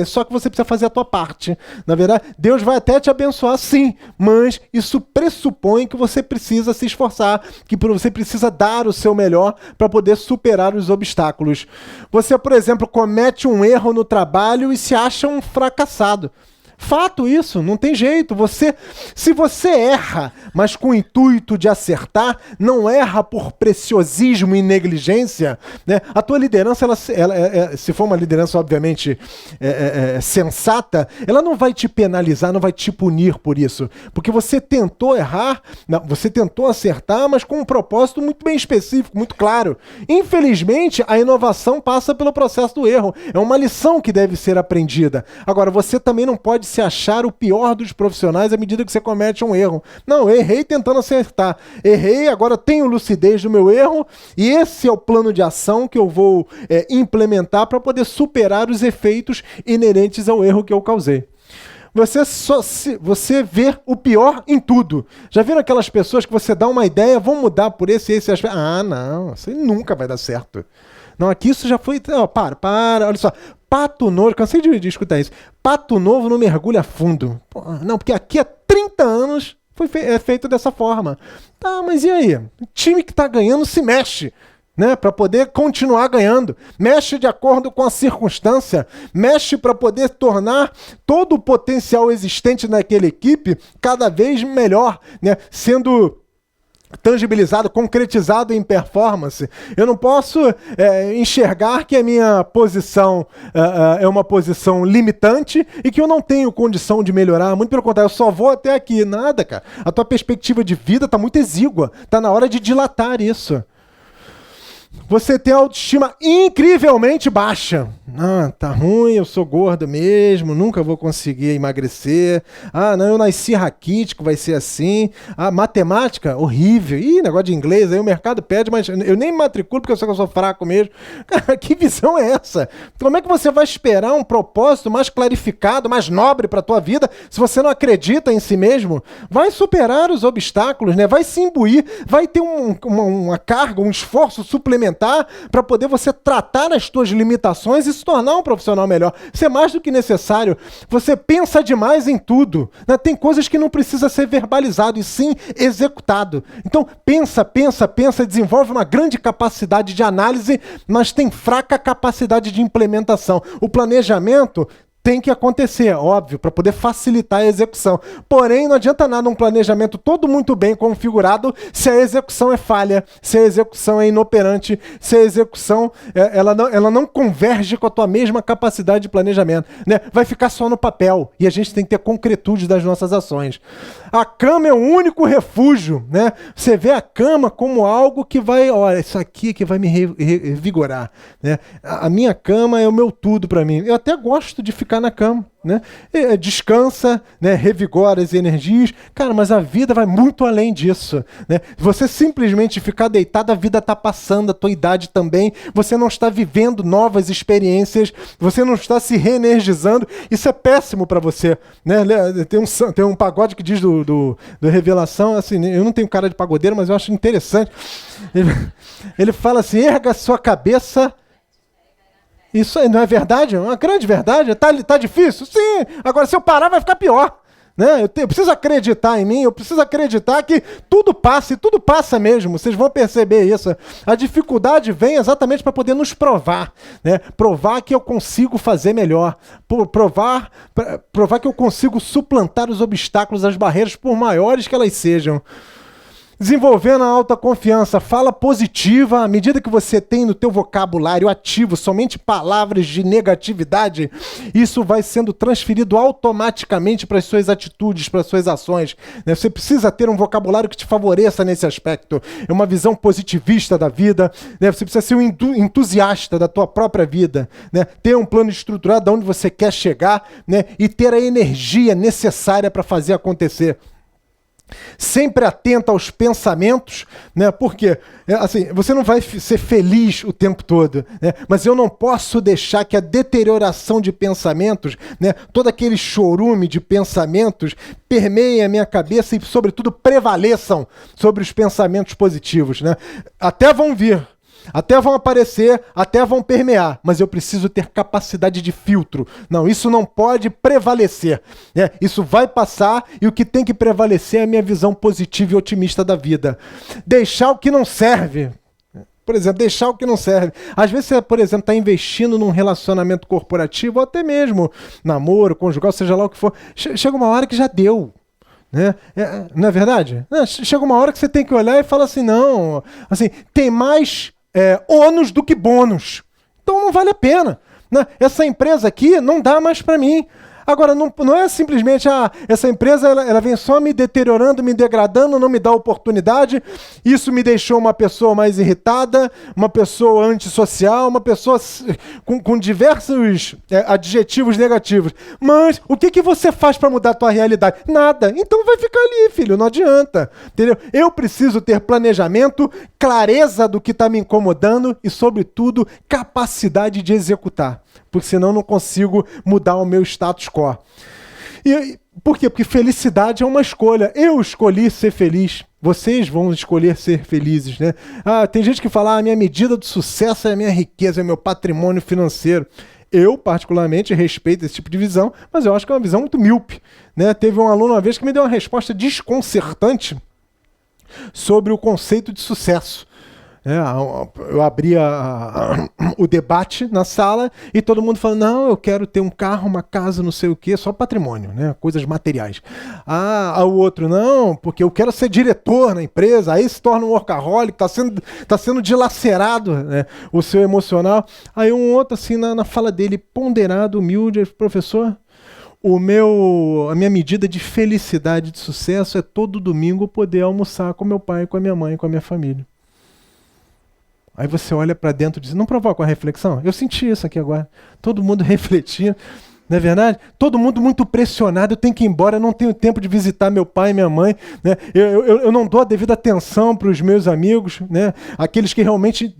Só que você precisa fazer a tua parte. Na verdade, Deus vai até te abençoar, sim, mas isso pressupõe que você precisa se esforçar, que você precisa dar o seu melhor para poder superar os obstáculos. Você, por exemplo, comete um erro no trabalho e se acha um fracassado. Fato isso, não tem jeito. Se você erra, mas com o intuito de acertar, não erra por preciosismo e negligência, né? A tua liderança, se for uma liderança, obviamente, sensata, ela não vai te penalizar, não vai te punir por isso. Porque você tentou errar, você tentou acertar, mas com um propósito muito bem específico, muito claro. Infelizmente, a inovação passa pelo processo do erro. É uma lição que deve ser aprendida. Agora, você também não pode se achar o pior dos profissionais à medida que você comete um erro. Não, eu errei tentando acertar. Errei, agora tenho lucidez do meu erro e esse é o plano de ação que eu vou implementar para poder superar os efeitos inerentes ao erro que eu causei. Você vê o pior em tudo. Já viram aquelas pessoas que você dá uma ideia, vão mudar por esse aspecto? Ah, não, isso nunca vai dar certo. Não, aqui isso já foi... Não, para, olha só. Pato novo, cansei de escutar isso. Pato novo não mergulha fundo. Pô, não, porque aqui há 30 anos é feito dessa forma. Tá, mas e aí? O time que tá ganhando se mexe, né, para poder continuar ganhando. Mexe de acordo com a circunstância. Mexe para poder tornar todo o potencial existente naquela equipe cada vez melhor, né, sendo tangibilizado, concretizado em performance. Eu não posso enxergar que a minha posição é uma posição limitante e que eu não tenho condição de melhorar. Muito pelo contrário, eu só vou até aqui. Nada, cara. A tua perspectiva de vida está muito exígua. Está na hora de dilatar isso. Você tem a autoestima incrivelmente baixa. Ah, tá ruim, eu sou gordo mesmo, nunca vou conseguir emagrecer. Ah, não, eu nasci raquítico, vai ser assim. Ah, matemática, horrível. Ih, negócio de inglês, aí o mercado pede, mas eu nem me matriculo porque eu sei que eu sou fraco mesmo. Cara, que visão é essa? Como é que você vai esperar um propósito mais clarificado, mais nobre para a tua vida, se você não acredita em si mesmo? Vai superar os obstáculos, né? Vai se imbuir, vai ter uma carga, um esforço suplementar para poder você tratar as tuas limitações e se tornar um profissional melhor. Isso é mais do que necessário. Você pensa demais em tudo, né? Tem coisas que não precisa ser verbalizado e sim executado. Então pensa, desenvolve uma grande capacidade de análise, mas tem fraca capacidade de implementação. O planejamento tem que acontecer, óbvio, para poder facilitar a execução. Porém, não adianta nada um planejamento todo muito bem configurado se a execução é falha, se a execução é inoperante, se a execução ela não converge com a tua mesma capacidade de planejamento, né? Vai ficar só no papel e a gente tem que ter concretude das nossas ações. A cama é o único refúgio, né? Você vê a cama como algo que vai, olha, isso aqui que vai me revigorar, né? A minha cama é o meu tudo para mim. Eu até gosto de ficar ficar na cama, né? Descansa, né? Revigora as energias. Cara, mas a vida vai muito além disso, né? Você simplesmente ficar deitado, a vida está passando, a tua idade também. Você não está vivendo novas experiências, você não está se reenergizando. Isso é péssimo para você, né? Tem um pagode que diz do Revelação, assim, eu não tenho cara de pagodeiro, mas eu acho interessante. Ele fala assim: erga a sua cabeça. Isso aí não é verdade? É uma grande verdade. Tá difícil? Sim. Agora, se eu parar, vai ficar pior. Né? Eu preciso acreditar em mim, eu preciso acreditar que tudo passa, e tudo passa mesmo. Vocês vão perceber isso. A dificuldade vem exatamente para poder nos provar. Né? Provar que eu consigo fazer melhor. Provar que eu consigo suplantar os obstáculos, as barreiras, por maiores que elas sejam. Desenvolvendo a autoconfiança, fala positiva, à medida que você tem no teu vocabulário ativo somente palavras de negatividade, isso vai sendo transferido automaticamente para as suas atitudes, para as suas ações. Né? Você precisa ter um vocabulário que te favoreça nesse aspecto. É uma visão positivista da vida. Né? Você precisa ser um entusiasta da tua própria vida. Né? Ter um plano estruturado de onde você quer chegar, né? E ter a energia necessária para fazer acontecer. Sempre atento aos pensamentos, né? Porque assim, você não vai ser feliz o tempo todo, né? Mas eu não posso deixar que a deterioração de pensamentos, né? Todo aquele chorume de pensamentos permeiem a minha cabeça e, sobretudo, prevaleçam sobre os pensamentos positivos, né? Até vão vir. Até vão aparecer, até vão permear, mas eu preciso ter capacidade de filtro. Não, isso não pode prevalecer. Né? Isso vai passar e o que tem que prevalecer é a minha visão positiva e otimista da vida. Deixar o que não serve. Por exemplo, deixar o que não serve. Às vezes você, por exemplo, está investindo num relacionamento corporativo ou até mesmo namoro, conjugal, seja lá o que for. Chega uma hora que já deu. Né? Não é verdade? Chega uma hora que você tem que olhar e falar assim, não, assim, tem mais ônus do que bônus. Então não vale a pena. Né? Essa empresa aqui não dá mais para mim. Agora, não é simplesmente, essa empresa ela vem só me deteriorando, me degradando, não me dá oportunidade. Isso me deixou uma pessoa mais irritada, uma pessoa antissocial, uma pessoa com diversos adjetivos negativos. Mas o que você faz para mudar a tua realidade? Nada. Então vai ficar ali, filho, não adianta. Entendeu? Eu preciso ter planejamento, clareza do que está me incomodando e, sobretudo, capacidade de executar. Porque senão eu não consigo mudar o meu status quo. Por quê? Porque felicidade é uma escolha. Eu escolhi ser feliz. Vocês vão escolher ser felizes, né? Tem gente que fala, a minha medida de sucesso é a minha riqueza, é meu patrimônio financeiro. Eu, particularmente, respeito esse tipo de visão, mas eu acho que é uma visão muito míope. Né? Teve um aluno uma vez que me deu uma resposta desconcertante sobre o conceito de sucesso. Eu abri o debate na sala e todo mundo falando, não, eu quero ter um carro, uma casa, não sei o quê, só patrimônio, né? Coisas materiais. O outro, não, porque eu quero ser diretor na empresa, aí se torna um workaholic, tá sendo dilacerado, né, o seu emocional. Aí um outro, assim, na fala dele, ponderado, humilde, professor, a minha medida de felicidade, de sucesso é todo domingo poder almoçar com meu pai, com a minha mãe, com a minha família. Aí você olha para dentro e diz, não provoca uma reflexão? Eu senti isso aqui agora. Todo mundo refletindo, não é verdade? Todo mundo muito pressionado, eu tenho que ir embora, eu não tenho tempo de visitar meu pai e minha mãe. Né? Eu não dou a devida atenção para os meus amigos, né? Aqueles que realmente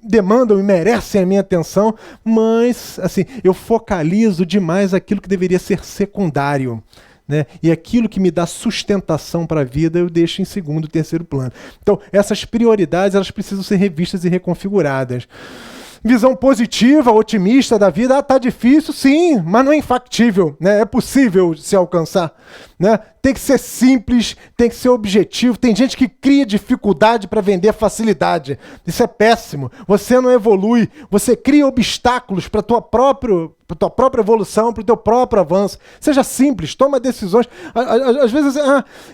demandam e merecem a minha atenção, mas assim, eu focalizo demais aquilo que deveria ser secundário. Né? E aquilo que me dá sustentação para a vida eu deixo em segundo e terceiro plano. Então, essas prioridades elas precisam ser revistas e reconfiguradas. Visão positiva, otimista da vida, tá difícil, sim, mas não é infactível, né? É possível se alcançar. Né? Tem que ser simples, tem que ser objetivo. Tem gente que cria dificuldade para vender facilidade. Isso é péssimo. Você não evolui, você cria obstáculos para a tua própria evolução, para o teu próprio avanço. Seja simples, toma decisões. Às vezes,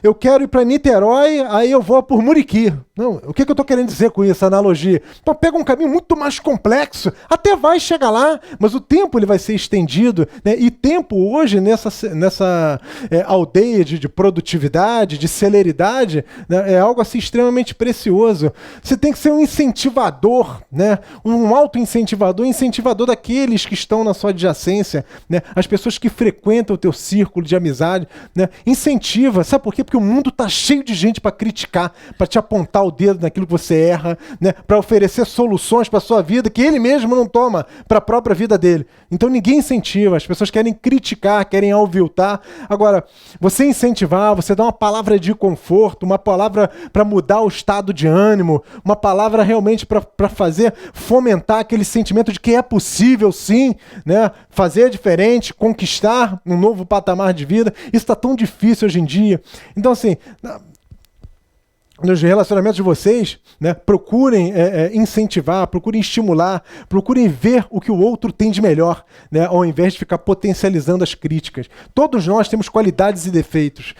eu quero ir para Niterói, aí eu vou por Muriqui. Não, o que eu estou querendo dizer com isso, analogia? Então pega um caminho muito mais complexo, até vai chegar lá, mas o tempo ele vai ser estendido. Né? E tempo hoje nessa aldeia veia de produtividade, de celeridade, né, é algo assim extremamente precioso. Você tem que ser um incentivador, né, um auto-incentivador, incentivador daqueles que estão na sua adjacência, né, as pessoas que frequentam o teu círculo de amizade, né, incentiva. Sabe por quê? Porque o mundo está cheio de gente para criticar, para te apontar o dedo naquilo que você erra, né, para oferecer soluções para a sua vida que ele mesmo não toma para a própria vida dele. Então ninguém incentiva, as pessoas querem criticar, querem aviltar. Agora, você incentivar, você dá uma palavra de conforto, uma palavra para mudar o estado de ânimo, uma palavra realmente para fazer, fomentar aquele sentimento de que é possível sim, né, fazer diferente, conquistar um novo patamar de vida. Isso está tão difícil hoje em dia. Então assim, nos relacionamentos de vocês, né, procurem incentivar, procurem estimular, procurem ver o que o outro tem de melhor, né, ao invés de ficar potencializando as críticas. Todos nós temos qualidades e defeitos.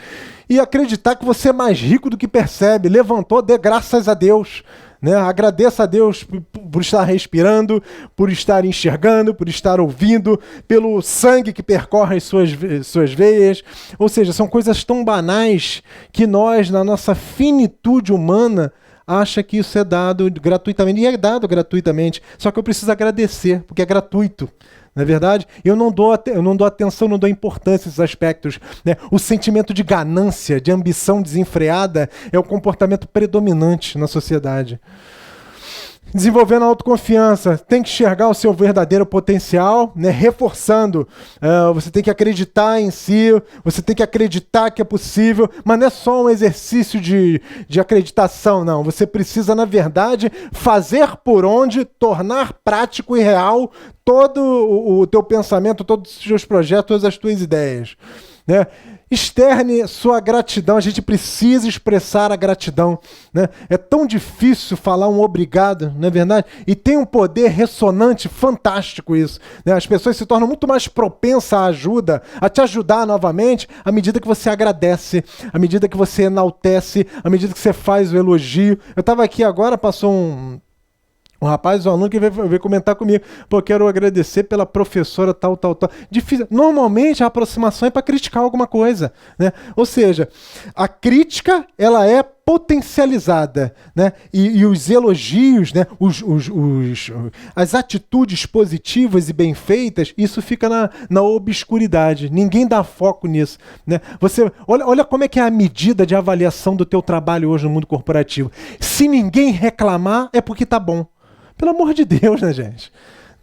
E acreditar que você é mais rico do que percebe. Levantou, dê graças a Deus. Né? Agradeça a Deus por estar respirando, por estar enxergando, por estar ouvindo, pelo sangue que percorre as suas veias. Ou seja, são coisas tão banais que nós, na nossa finitude humana, acha que isso é dado gratuitamente. E é dado gratuitamente, só que eu preciso agradecer, porque é gratuito. Não é verdade? Eu não dou atenção, não dou importância a esses aspectos. Né? O sentimento de ganância, de ambição desenfreada é o comportamento predominante na sociedade. Desenvolvendo a autoconfiança, tem que enxergar o seu verdadeiro potencial, né? Reforçando. Você tem que acreditar em si, você tem que acreditar que é possível, mas não é só um exercício de acreditação, não. Você precisa, na verdade, fazer por onde, tornar prático e real todo o teu pensamento, todos os seus projetos, todas as tuas ideias. Né? Externe sua gratidão, a gente precisa expressar a gratidão. Né? É tão difícil falar um obrigado, não é verdade? E tem um poder ressonante fantástico isso. Né? As pessoas se tornam muito mais propensas à ajuda, a te ajudar novamente, à medida que você agradece, à medida que você enaltece, à medida que você faz o elogio. Eu estava aqui agora, passou um rapaz, um aluno que veio comentar comigo. Pô, quero agradecer pela professora tal. Difícil. Normalmente a aproximação é para criticar alguma coisa. Né? Ou seja, a crítica ela é potencializada. Né? E os elogios, né? As atitudes positivas e bem feitas, isso fica na obscuridade. Ninguém dá foco nisso. Né? Olha como é que é a medida de avaliação do teu trabalho hoje no mundo corporativo. Se ninguém reclamar, é porque tá bom. Pelo amor de Deus, né, gente?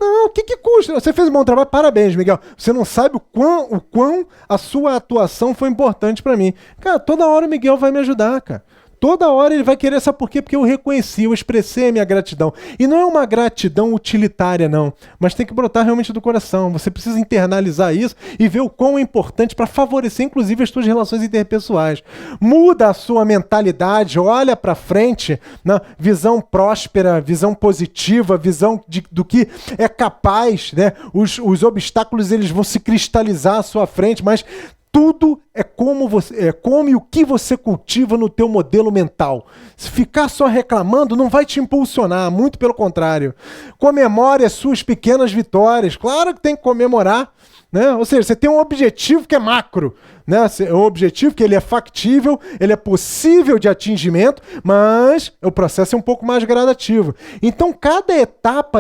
Não, o que custa? Você fez um bom trabalho, parabéns, Miguel. Você não sabe o quão a sua atuação foi importante para mim. Cara, toda hora o Miguel vai me ajudar, cara. Toda hora ele vai querer, sabe por quê? Porque eu reconheci, eu expressei a minha gratidão. E não é uma gratidão utilitária, não. Mas tem que brotar realmente do coração. Você precisa internalizar isso e ver o quão é importante para favorecer, inclusive, as suas relações interpessoais. Muda a sua mentalidade, olha para frente, na visão próspera, visão positiva, visão do que é capaz, né? Os obstáculos eles vão se cristalizar à sua frente, mas tudo é como e o que você cultiva no teu modelo mental. Se ficar só reclamando, não vai te impulsionar, muito pelo contrário. Comemore as suas pequenas vitórias. Claro que tem que comemorar. Né? Ou seja, você tem um objetivo que é macro, né? Um objetivo que ele é factível, ele é possível de atingimento, mas o processo é um pouco mais gradativo. Então, cada etapa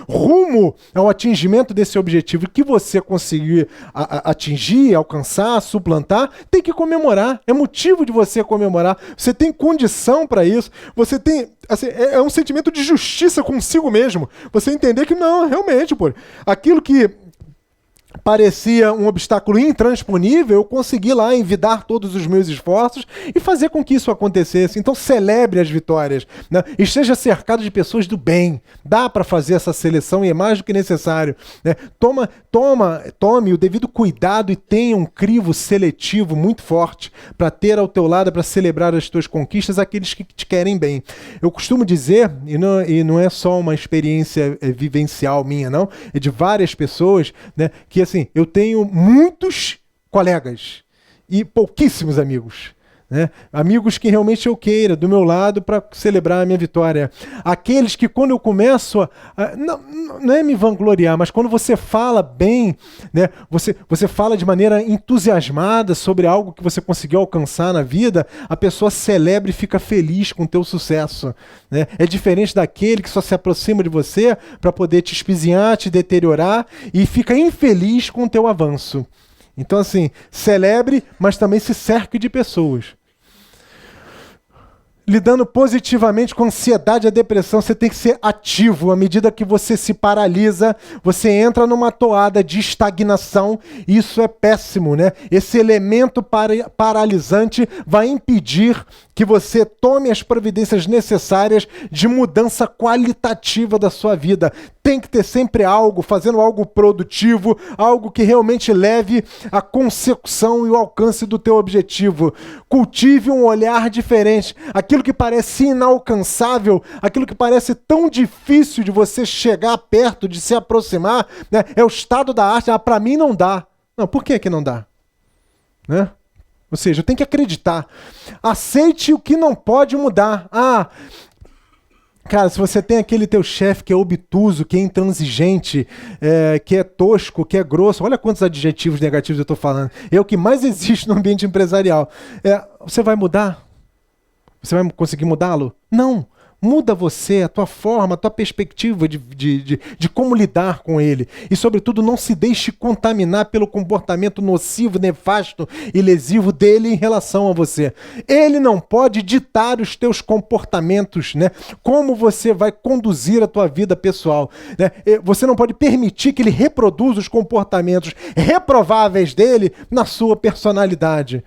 rumo ao atingimento desse objetivo que você conseguir atingir, alcançar, suplantar, tem que comemorar. É motivo de você comemorar. Você tem condição para isso. Você tem, assim, é um sentimento de justiça consigo mesmo. Você entender que não, realmente, pô, aquilo que parecia um obstáculo intransponível, eu consegui lá envidar todos os meus esforços e fazer com que isso acontecesse. Então celebre as vitórias, né? Esteja cercado de pessoas do bem. Dá para fazer essa seleção e é mais do que necessário. Né? Tome o devido cuidado e tenha um crivo seletivo muito forte para ter ao teu lado, para celebrar as tuas conquistas, aqueles que te querem bem. Eu costumo dizer, e não é só uma experiência vivencial minha, não, é de várias pessoas, né, que assim, eu tenho muitos colegas e pouquíssimos amigos. né? Amigos que realmente eu queira do meu lado para celebrar a minha vitória. Aqueles que quando eu começo não é me vangloriar, mas quando você fala bem, né? Você fala de maneira entusiasmada sobre algo que você conseguiu alcançar na vida, a pessoa celebra e fica feliz com o teu sucesso, né? É diferente daquele que só se aproxima de você para poder te espizinhar, te deteriorar e fica infeliz com o teu avanço. Então, assim, celebre, mas também se cerque de pessoas. Lidando positivamente com a ansiedade e a depressão, você tem que ser ativo. À medida que você se paralisa, você entra numa toada de estagnação. E isso é péssimo, né? Esse elemento paralisante vai impedir que você tome as providências necessárias de mudança qualitativa da sua vida. Tem que ter sempre algo, fazendo algo produtivo, algo que realmente leve à consecução e o alcance do teu objetivo. Cultive um olhar diferente. Aquilo que parece inalcançável, aquilo que parece tão difícil de você chegar perto, de se aproximar, né? É o estado da arte. Para mim não dá. Não, por que não dá? Né? Ou seja, eu tenho que acreditar. Aceite o que não pode mudar. Cara, se você tem aquele teu chefe que é obtuso, que é intransigente, que é tosco, que é grosso, olha quantos adjetivos negativos eu estou falando. É o que mais existe no ambiente empresarial. Você vai mudar? Você vai conseguir mudá-lo? Não. Muda você, a tua forma, a tua perspectiva de como lidar com ele. E, sobretudo, não se deixe contaminar pelo comportamento nocivo, nefasto e lesivo dele em relação a você. Ele não pode ditar os teus comportamentos, né? Como você vai conduzir a tua vida pessoal, né? Você não pode permitir que ele reproduza os comportamentos reprováveis dele na sua personalidade.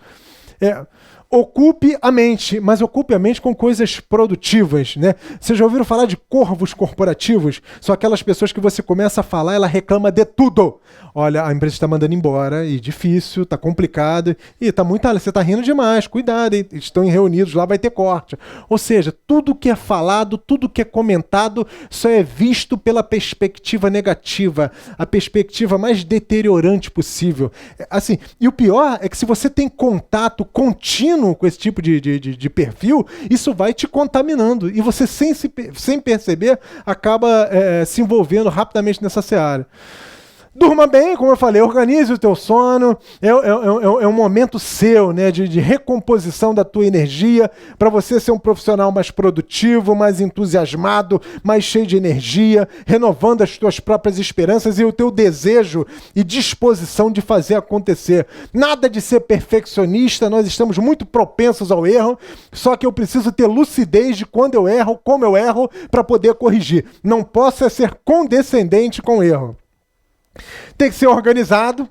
Ocupe a mente, mas ocupe a mente com coisas produtivas, né? Vocês já ouviram falar de corvos corporativos? São aquelas pessoas que você começa a falar, ela reclama de tudo. Olha, a empresa está mandando embora, e difícil, está complicado, e você está rindo demais, cuidado, hein? Estão reunidos lá, vai ter corte. Ou seja, tudo que é falado, tudo que é comentado, só é visto pela perspectiva negativa, a perspectiva mais deteriorante possível. Assim, e o pior é que se você tem contato contínuo com esse tipo de perfil, isso vai te contaminando. E você, sem perceber, acaba se envolvendo rapidamente nessa seara. Durma bem, como eu falei, organize o teu sono, é um momento seu, né, de recomposição da tua energia, para você ser um profissional mais produtivo, mais entusiasmado, mais cheio de energia, renovando as tuas próprias esperanças e o teu desejo e disposição de fazer acontecer. Nada de ser perfeccionista, nós estamos muito propensos ao erro, só que eu preciso ter lucidez de quando eu erro, como eu erro, para poder corrigir. Não posso ser condescendente com o erro. Tem que ser organizado,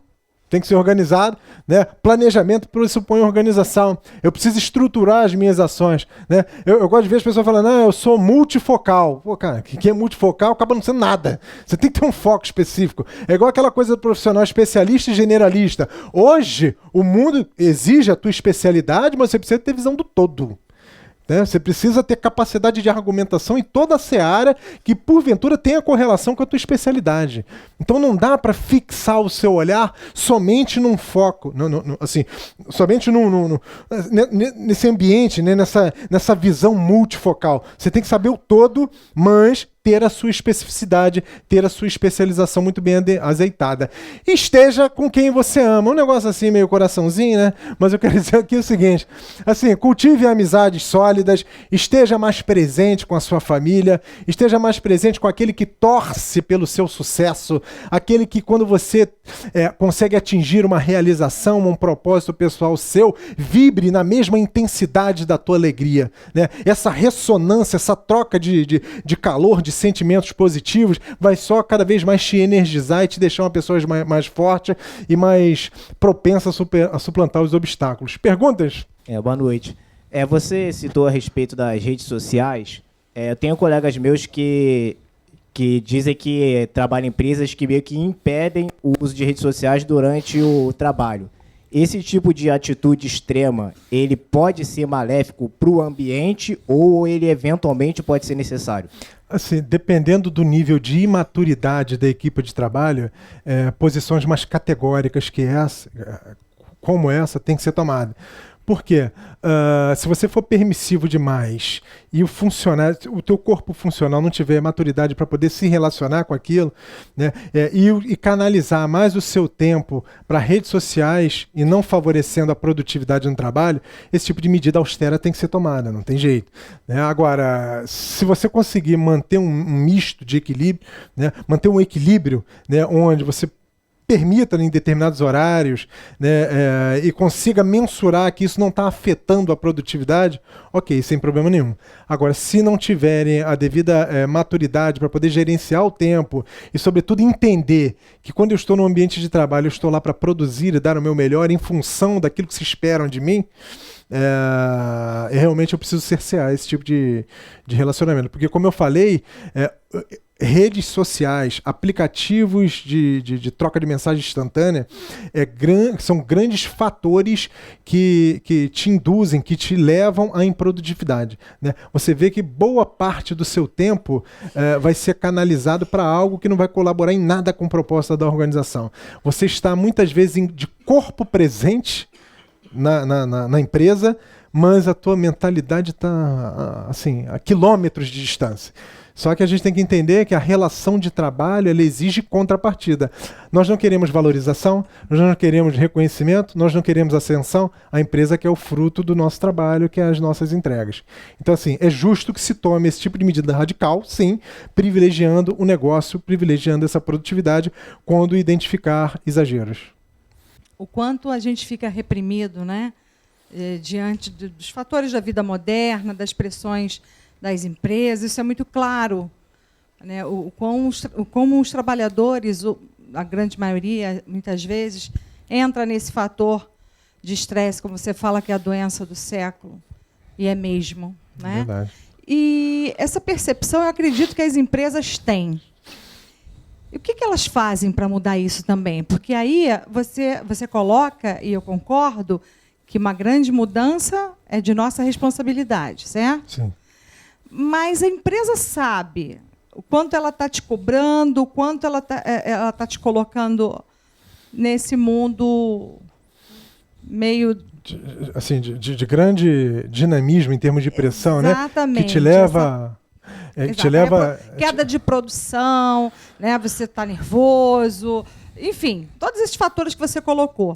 né? Planejamento pressupõe organização. Eu preciso estruturar as minhas ações, né? Eu gosto de ver as pessoas falando, eu sou multifocal. Pô, cara, quem é multifocal acaba não sendo nada. Você tem que ter um foco específico. É igual aquela coisa do profissional especialista e generalista. Hoje, o mundo exige a tua especialidade, mas você precisa ter visão do todo. Né? Você precisa ter capacidade de argumentação em toda a seara que, porventura, tenha correlação com a tua especialidade. Então não dá para fixar o seu olhar somente num foco, somente nesse ambiente, né? nessa visão multifocal. Você tem que saber o todo, mas ter a sua especificidade, ter a sua especialização muito bem azeitada. Esteja com quem você ama. Um negócio assim, meio coraçãozinho, né? Mas eu quero dizer aqui o seguinte, assim, cultive amizades sólidas, esteja mais presente com a sua família, esteja mais presente com aquele que torce pelo seu sucesso, aquele que quando você consegue atingir uma realização, um propósito pessoal seu, vibre na mesma intensidade da tua alegria, né? Essa ressonância, essa troca de calor, de sentimentos positivos, vai só cada vez mais te energizar e te deixar uma pessoa mais forte e mais propensa a suplantar os obstáculos. Perguntas? Boa noite. Você citou a respeito das redes sociais. Eu tenho colegas meus que dizem que trabalham em empresas que meio que impedem o uso de redes sociais durante o trabalho. Esse tipo de atitude extrema, ele pode ser maléfico para o ambiente ou ele eventualmente pode ser necessário? Assim, dependendo do nível de imaturidade da equipe de trabalho, posições mais categóricas como essa tem que ser tomada. Por quê? Se você for permissivo demais e o teu corpo funcional não tiver maturidade para poder se relacionar com aquilo, né, e canalizar mais o seu tempo para redes sociais e não favorecendo a produtividade no trabalho, esse tipo de medida austera tem que ser tomada, não tem jeito. Né? Agora, se você conseguir manter um misto de equilíbrio, né, manter um equilíbrio, né, onde você permita em determinados horários, né, e consiga mensurar que isso não está afetando a produtividade, ok, sem problema nenhum. Agora, se não tiverem a devida maturidade para poder gerenciar o tempo e, sobretudo, entender que quando eu estou no ambiente de trabalho, eu estou lá para produzir e dar o meu melhor em função daquilo que se esperam de mim, realmente eu preciso cercear esse tipo de relacionamento. Porque, como eu falei, redes sociais, aplicativos de troca de mensagem instantânea são grandes fatores que te induzem, que te levam à improdutividade. Né? Você vê que boa parte do seu tempo vai ser canalizado para algo que não vai colaborar em nada com a proposta da organização. Você está muitas vezes de corpo presente na empresa, mas a tua mentalidade está assim, a quilômetros de distância. Só que a gente tem que entender que a relação de trabalho ela exige contrapartida. Nós não queremos valorização, nós não queremos reconhecimento, nós não queremos ascensão. A empresa quer o fruto do nosso trabalho, que é as nossas entregas. Então, assim, é justo que se tome esse tipo de medida radical, sim, privilegiando o negócio, privilegiando essa produtividade, quando identificar exageros. O quanto a gente fica reprimido, né, diante dos fatores da vida moderna, das pressões das empresas, isso é muito claro. Né? Como os trabalhadores, a grande maioria, muitas vezes, entra nesse fator de estresse, como você fala que é a doença do século, e é mesmo. Né? Verdade. E essa percepção eu acredito que as empresas têm. E o que elas fazem para mudar isso também? Porque aí você coloca, e eu concordo, que uma grande mudança é de nossa responsabilidade, certo? Sim. Mas a empresa sabe o quanto ela está te cobrando, o quanto ela tá te colocando nesse mundo meio... De grande dinamismo em termos de pressão, exatamente, né? Que te leva... queda de produção, né? Você está nervoso, enfim, todos esses fatores que você colocou.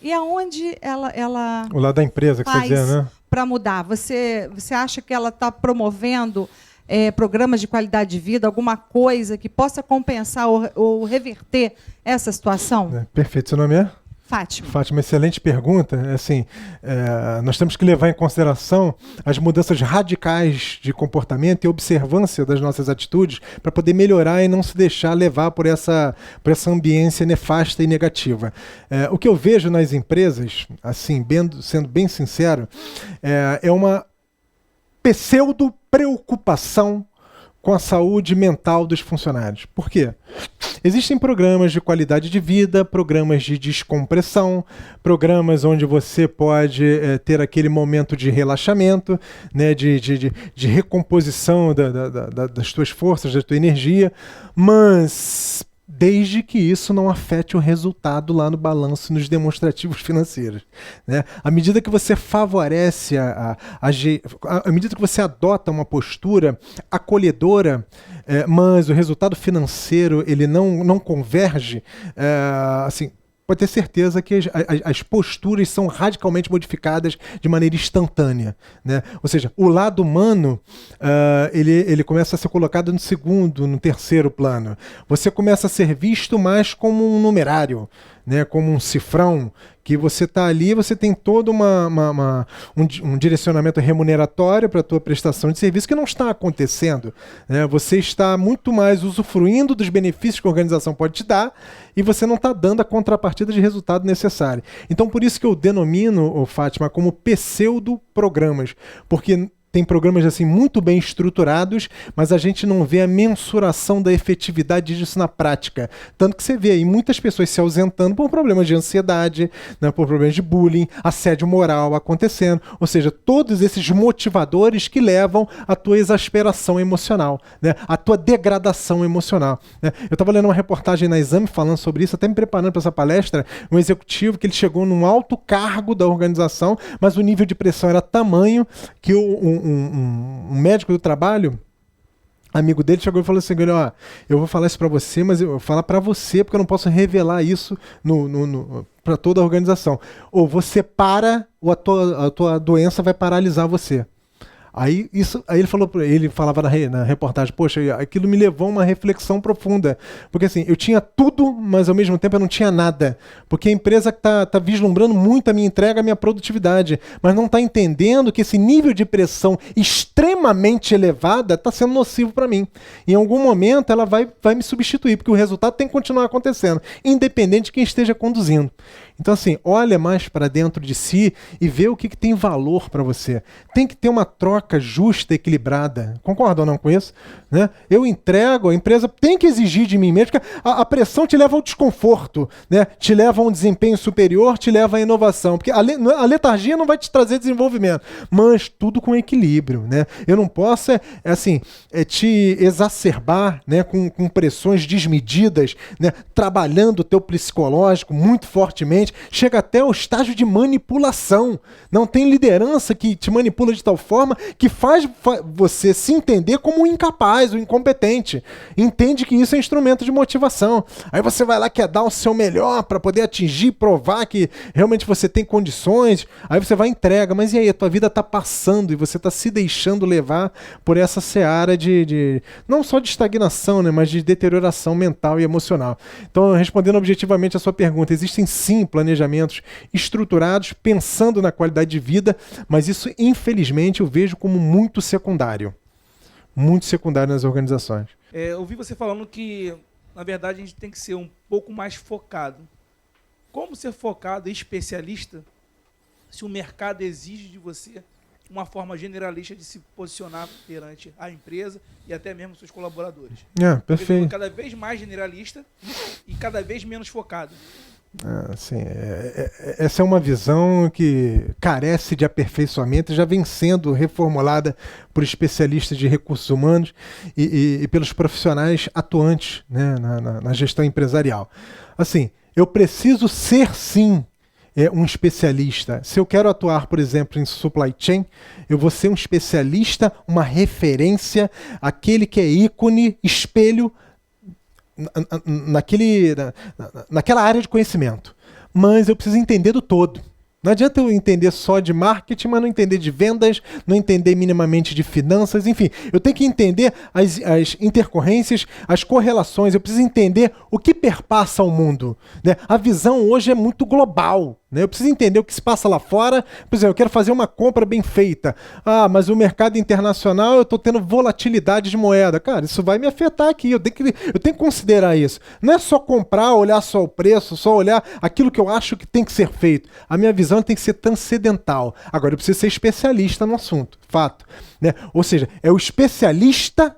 E aonde ela o lado da empresa, que você está dizendo, né? Para mudar? Você acha que ela está promovendo programas de qualidade de vida, alguma coisa que possa compensar ou reverter essa situação? Perfeito. Seu nome é? Fátima. Fátima, excelente pergunta. Nós temos que levar em consideração as mudanças radicais de comportamento e observância das nossas atitudes para poder melhorar e não se deixar levar por essa ambiência nefasta e negativa. O que eu vejo nas empresas, assim, sendo bem sincero, é uma pseudo-preocupação com a saúde mental dos funcionários. Por quê? Existem programas de qualidade de vida, programas de descompressão, programas onde você pode ter aquele momento de relaxamento, né, de recomposição das tuas forças, da tua energia, mas desde que isso não afete o resultado lá no balanço, nos demonstrativos financeiros. Né? À medida que você favorece, à medida que você adota uma postura acolhedora, mas o resultado financeiro ele não converge, assim, pode ter certeza que as posturas são radicalmente modificadas de maneira instantânea. Né? Ou seja, o lado humano ele começa a ser colocado no segundo, no terceiro plano. Você começa a ser visto mais como um numerário, né? Como um cifrão, que você está ali, você tem todo um direcionamento remuneratório para a tua prestação de serviço que não está acontecendo. Né? Você está muito mais usufruindo dos benefícios que a organização pode te dar e você não está dando a contrapartida de resultado necessário. Então, por isso que eu denomino, Fátima, como pseudo-programas, porque tem programas assim muito bem estruturados, mas a gente não vê a mensuração da efetividade disso na prática. Tanto que você vê aí muitas pessoas se ausentando por problemas de ansiedade, né, por problemas de bullying, assédio moral acontecendo, ou seja, todos esses motivadores que levam à tua exasperação emocional, né, à tua degradação emocional, né. Eu estava lendo uma reportagem na Exame falando sobre isso, até me preparando para essa palestra, um executivo que ele chegou num alto cargo da organização, mas o nível de pressão era tamanho que um médico do trabalho, amigo dele, chegou e falou assim, ó, eu vou falar isso para você, mas eu vou falar para você porque eu não posso revelar isso para toda a organização. Ou você para, ou a tua doença vai paralisar você. Aí ele falava na reportagem, poxa, aquilo me levou a uma reflexão profunda. Porque assim, eu tinha tudo, mas ao mesmo tempo eu não tinha nada. Porque a empresa está vislumbrando muito a minha entrega, a minha produtividade, mas não está entendendo que esse nível de pressão extremamente elevada está sendo nocivo para mim. Em algum momento ela vai me substituir, porque o resultado tem que continuar acontecendo, independente de quem esteja conduzindo. Então assim, olha mais para dentro de si e vê o que tem valor para você. Tem que ter uma troca justa, equilibrada. Concorda ou não com isso? Né? Eu entrego, a empresa tem que exigir de mim mesmo, porque a pressão te leva ao desconforto, né? Te leva a um desempenho superior, te leva à inovação, porque a letargia não vai te trazer desenvolvimento, mas tudo com equilíbrio, né? Eu não posso te exacerbar, né, com pressões desmedidas, né, trabalhando o teu psicológico muito fortemente, chega até o estágio de manipulação. Não tem liderança que te manipula de tal forma que faz você se entender como um incapaz, um incompetente. Entende que isso é instrumento de motivação. Aí você vai lá, quer dar o seu melhor para poder atingir, provar que realmente você tem condições. Aí você vai e entrega. Mas e aí? A tua vida está passando e você está se deixando levar por essa seara de não só de estagnação, né, mas de deterioração mental e emocional. Então, respondendo objetivamente a sua pergunta, existem sim planejamentos estruturados, pensando na qualidade de vida, mas isso, infelizmente, eu vejo como muito secundário. Muito secundário nas organizações. Eu ouvi você falando que, na verdade, a gente tem que ser um pouco mais focado. Como ser focado e especialista se o mercado exige de você uma forma generalista de se posicionar perante a empresa e até mesmo seus colaboradores? Perfeito. Cada vez mais generalista e cada vez menos focado. Essa é uma visão que carece de aperfeiçoamento e já vem sendo reformulada por especialistas de recursos humanos e pelos profissionais atuantes, né, na gestão empresarial. Assim, eu preciso ser, sim, um especialista. Se eu quero atuar, por exemplo, em supply chain, eu vou ser um especialista, uma referência, aquele que é ícone, espelho, naquela área de conhecimento. Mas eu preciso entender do todo. Não adianta eu entender só de marketing, mas não entender de vendas, não entender minimamente de finanças, enfim. Eu tenho que entender as intercorrências, as correlações, eu preciso entender o que perpassa o mundo, né? A visão hoje é muito global, né? Eu preciso entender o que se passa lá fora. Por exemplo, eu quero fazer uma compra bem feita. Mas o mercado internacional, eu estou tendo volatilidade de moeda. Cara, isso vai me afetar aqui, eu tenho que considerar isso. Não é só comprar, olhar só o preço, só olhar aquilo que eu acho que tem que ser feito. A minha visão tem que ser transcendental. Agora, eu preciso ser especialista no assunto, fato, né? Ou seja, é o especialista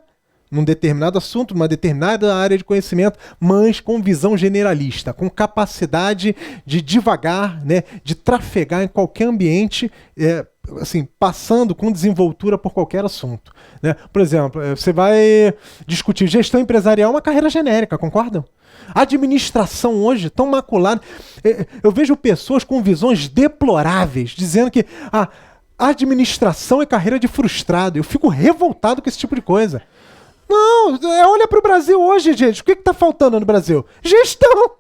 num determinado assunto, numa determinada área de conhecimento, mas com visão generalista, com capacidade de divagar, né, de trafegar em qualquer ambiente, assim, passando com desenvoltura por qualquer assunto, né? Por exemplo, você vai discutir gestão empresarial, uma carreira genérica, concordam? A administração hoje tão maculada. Eu vejo pessoas com visões deploráveis, dizendo que a administração é carreira de frustrado. Eu fico revoltado com esse tipo de coisa. Não, olha para o Brasil hoje, gente. O que está faltando no Brasil? Gestão!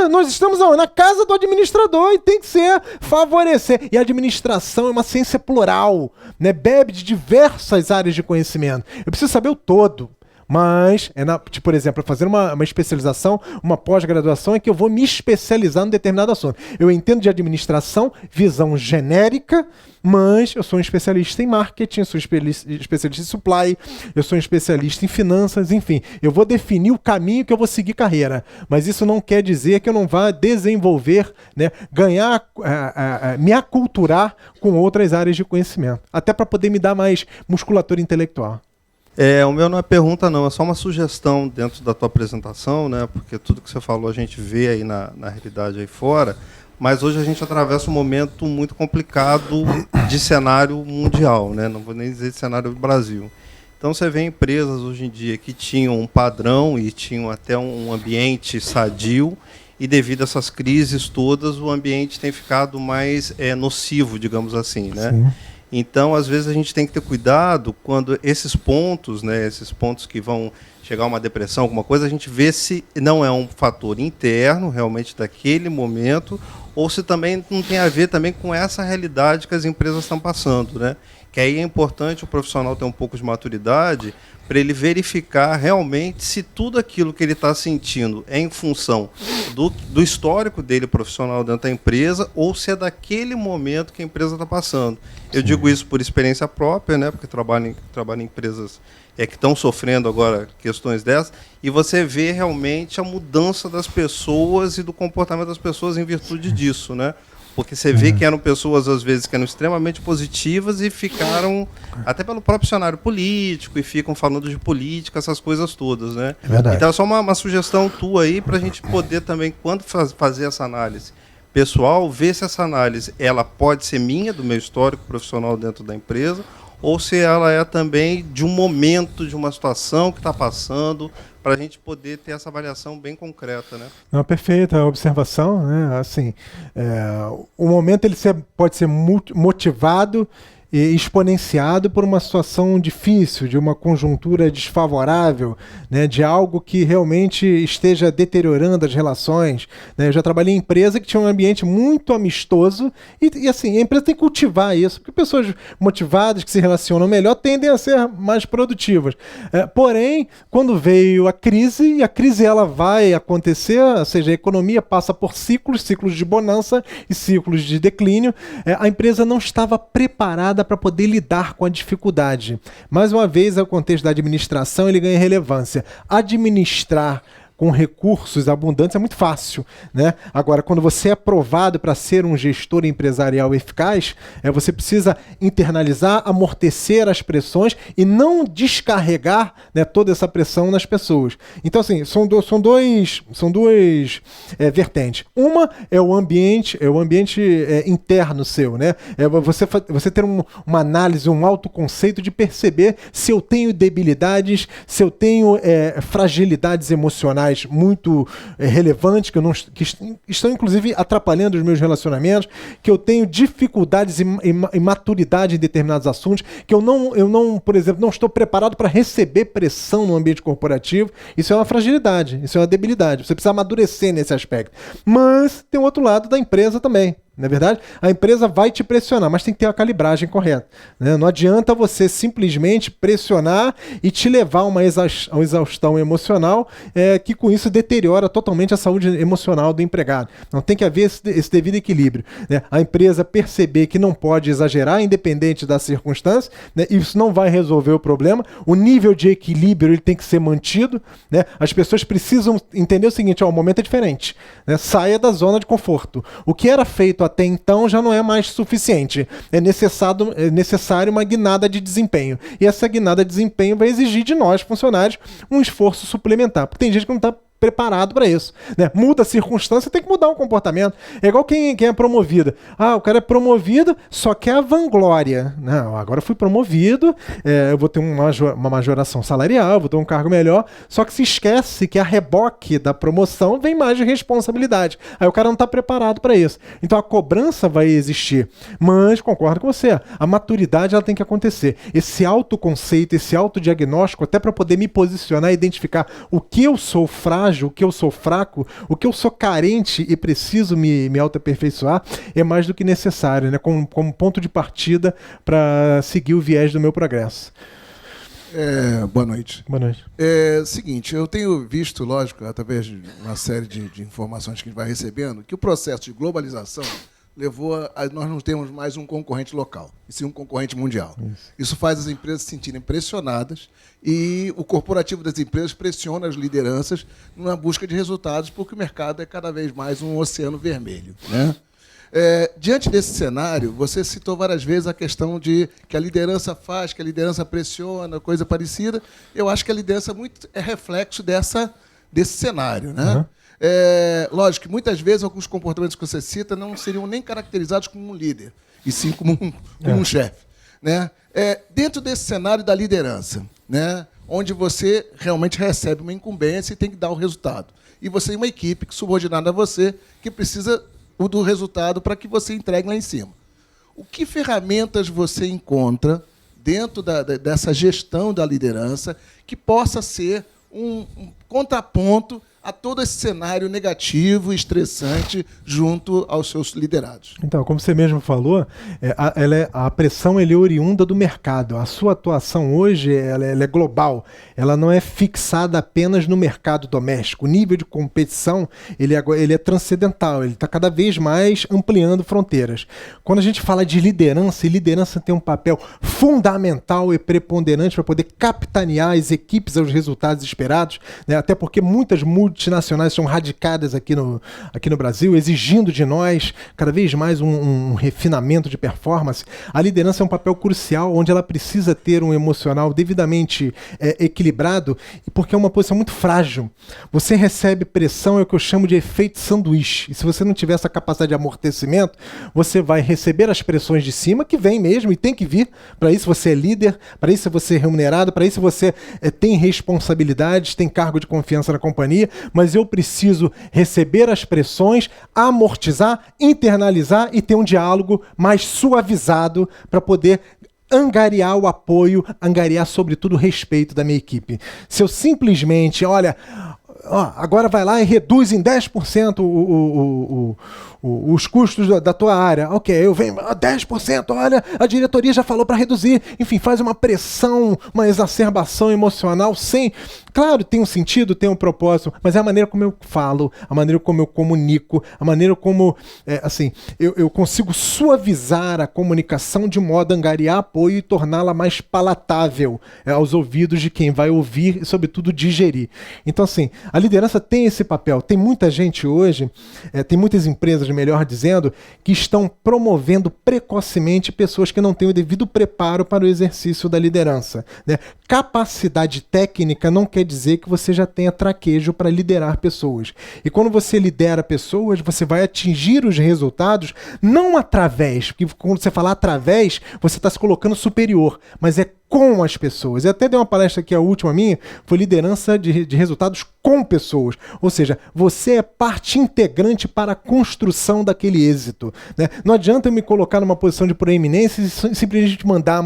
Nós estamos na casa do administrador e tem que ser favorecer. E a administração é uma ciência plural, né? Bebe de diversas áreas de conhecimento. Eu preciso saber o todo. Mas, tipo, por exemplo, fazer uma especialização, uma pós-graduação, é que eu vou me especializar num determinado assunto. Eu entendo de administração, visão genérica, mas eu sou um especialista em marketing, eu sou especialista em supply, eu sou um especialista em finanças, enfim. Eu vou definir o caminho que eu vou seguir carreira. Mas isso não quer dizer que eu não vá desenvolver, né, ganhar, me aculturar com outras áreas de conhecimento. Até para poder me dar mais musculatura intelectual. O meu não é pergunta, não. É só uma sugestão dentro da tua apresentação, né? Porque tudo que você falou a gente vê aí na realidade aí fora. Mas hoje a gente atravessa um momento muito complicado de cenário mundial, né? Não vou nem dizer de cenário do Brasil. Então você vê empresas hoje em dia que tinham um padrão e tinham até um ambiente sadio, e devido a essas crises todas, o ambiente tem ficado mais nocivo, digamos assim, né? Sim. Então, às vezes, a gente tem que ter cuidado quando esses pontos, né, esses pontos que vão chegar a uma depressão, alguma coisa, a gente vê se não é um fator interno, realmente, daquele momento, ou se também não tem a ver também com essa realidade que as empresas estão passando, né? Que aí é importante o profissional ter um pouco de maturidade para ele verificar realmente se tudo aquilo que ele está sentindo é em função do histórico dele profissional dentro da empresa ou se é daquele momento que a empresa está passando. Eu digo isso por experiência própria, né, porque trabalho em empresas que estão sofrendo agora questões dessas, e você vê realmente a mudança das pessoas e do comportamento das pessoas em virtude disso, né? Porque você vê que eram pessoas, às vezes, que eram extremamente positivas e ficaram, até pelo próprio cenário político, e ficam falando de política, essas coisas todas, né? É verdade. Então é só uma sugestão tua aí para a gente poder também, quando fazer essa análise pessoal, ver se essa análise ela pode ser minha, do meu histórico profissional dentro da empresa, ou se ela é também de um momento, de uma situação que está passando, para a gente poder ter essa avaliação bem concreta, né? Não, perfeita observação, né? Assim, o momento ele pode ser motivado e exponenciado por uma situação difícil, de uma conjuntura desfavorável, né, de algo que realmente esteja deteriorando as relações, né? Eu já trabalhei em empresa que tinha um ambiente muito amistoso e assim, a empresa tem que cultivar isso, porque pessoas motivadas, que se relacionam melhor, tendem a ser mais produtivas. Porém, quando veio a crise, e a crise ela vai acontecer, ou seja, a economia passa por ciclos de bonança e ciclos de declínio, a empresa não estava preparada para poder lidar com a dificuldade. Mais uma vez, o contexto da administração ele ganha relevância. Administrar com recursos abundantes é muito fácil, né? Agora, quando você é aprovado para ser um gestor empresarial eficaz, você precisa internalizar, amortecer as pressões e não descarregar, né, toda essa pressão nas pessoas. Então, assim, são duas vertentes. Uma é o ambiente interno seu, né? Você ter uma análise, um autoconceito de perceber se eu tenho debilidades, se eu tenho fragilidades emocionais muito relevantes, que estão inclusive atrapalhando os meus relacionamentos, que eu tenho dificuldades e maturidade em determinados assuntos, que eu não, por exemplo, não estou preparado para receber pressão no ambiente corporativo. Isso é uma fragilidade, isso é uma debilidade. Você precisa amadurecer nesse aspecto. Mas tem o outro lado da empresa também. Não é verdade? A empresa vai te pressionar, mas tem que ter a calibragem correta, né? Não adianta você simplesmente pressionar e te levar a uma exaustão emocional, que com isso deteriora totalmente a saúde emocional do empregado. Não, tem que haver esse devido equilíbrio, né? A empresa perceber que não pode exagerar, independente da circunstância, né? Isso não vai resolver o problema. O nível de equilíbrio ele tem que ser mantido, né? As pessoas precisam entender o seguinte: o momento é diferente, né? Saia da zona de conforto. O que era feito até então já não é mais suficiente. É necessário uma guinada de desempenho. E essa guinada de desempenho vai exigir de nós, funcionários, um esforço suplementar. Porque tem gente que não está preparado para isso, né? Muda a circunstância, tem que mudar o comportamento. É igual quem é promovido. O cara é promovido, só quer a vanglória. Não, agora eu fui promovido, eu vou ter uma majoração salarial, vou ter um cargo melhor, só que se esquece que a reboque da promoção vem mais de responsabilidade. Aí o cara não está preparado para isso. Então a cobrança vai existir. Mas, concordo com você, a maturidade ela tem que acontecer. Esse autoconceito, esse autodiagnóstico, até para poder me posicionar e identificar o que eu sou frágil, o que eu sou fraco, o que eu sou carente e preciso me autoaperfeiçoar, é mais do que necessário, né? Como ponto de partida para seguir o viés do meu progresso. Boa noite. Boa noite. Seguinte, eu tenho visto, lógico, através de uma série de informações que a gente vai recebendo, que o processo de globalização levou a nós não temos mais um concorrente local, e sim um concorrente mundial. Isso faz as empresas se sentirem pressionadas e o corporativo das empresas pressiona as lideranças na busca de resultados, porque o mercado é cada vez mais um oceano vermelho, né? Diante desse cenário, você citou várias vezes a questão de que a liderança faz, que a liderança pressiona, coisa parecida. Eu acho que a liderança muito é reflexo desse cenário, né? Uhum. Lógico que muitas vezes alguns comportamentos que você cita não seriam nem caracterizados como um líder, e sim como um chefe, né? Dentro desse cenário da liderança, né, onde você realmente recebe uma incumbência e tem que dar o resultado. E você tem uma equipe subordinada a você que precisa do resultado para que você entregue lá em cima. O que ferramentas você encontra dentro dessa gestão da liderança que possa ser um contraponto a todo esse cenário negativo e estressante junto aos seus liderados? Então, como você mesmo falou, a pressão é oriunda do mercado. A sua atuação hoje ela é global. Ela não é fixada apenas no mercado doméstico. O nível de competição ele é transcendental. Ele está cada vez mais ampliando fronteiras. Quando a gente fala de liderança, e liderança tem um papel fundamental e preponderante para poder capitanear as equipes aos resultados esperados, né? Até porque muitas multinacionais são radicadas aqui no Brasil, exigindo de nós cada vez mais um refinamento de performance. A liderança é um papel crucial, onde ela precisa ter um emocional devidamente equilibrado, porque é uma posição muito frágil. Você recebe pressão, é o que eu chamo de efeito sanduíche. E se você não tiver essa capacidade de amortecimento, você vai receber as pressões de cima, que vem mesmo e tem que vir. Para isso você é líder, para isso você é remunerado, para isso você tem responsabilidades, tem cargo de confiança na companhia, mas eu preciso receber as pressões, amortizar, internalizar e ter um diálogo mais suavizado para poder angariar o apoio, angariar sobretudo o respeito da minha equipe. Se eu simplesmente, agora vai lá e reduz em 10% os custos da tua área. Ok, eu venho 10%, olha, a diretoria já falou para reduzir. Enfim, faz uma pressão, uma exacerbação emocional sem... Claro, tem um sentido, tem um propósito, mas é a maneira como eu falo, a maneira como eu comunico, a maneira como, eu consigo suavizar a comunicação de modo a angariar apoio e torná-la mais palatável aos ouvidos de quem vai ouvir e, sobretudo, digerir. Então, a liderança tem esse papel. Tem muita gente hoje, tem muitas empresas, melhor dizendo, que estão promovendo precocemente pessoas que não têm o devido preparo para o exercício da liderança, né? Capacidade técnica não quer dizer que você já tenha traquejo para liderar pessoas. E quando você lidera pessoas, você vai atingir os resultados não através, porque quando você fala através, você está se colocando superior, mas é com as pessoas. Eu até dei uma palestra aqui, a última minha, foi liderança de resultados com pessoas. Ou seja, você é parte integrante para a construção daquele êxito, né? Não adianta eu me colocar numa posição de proeminência e simplesmente mandar,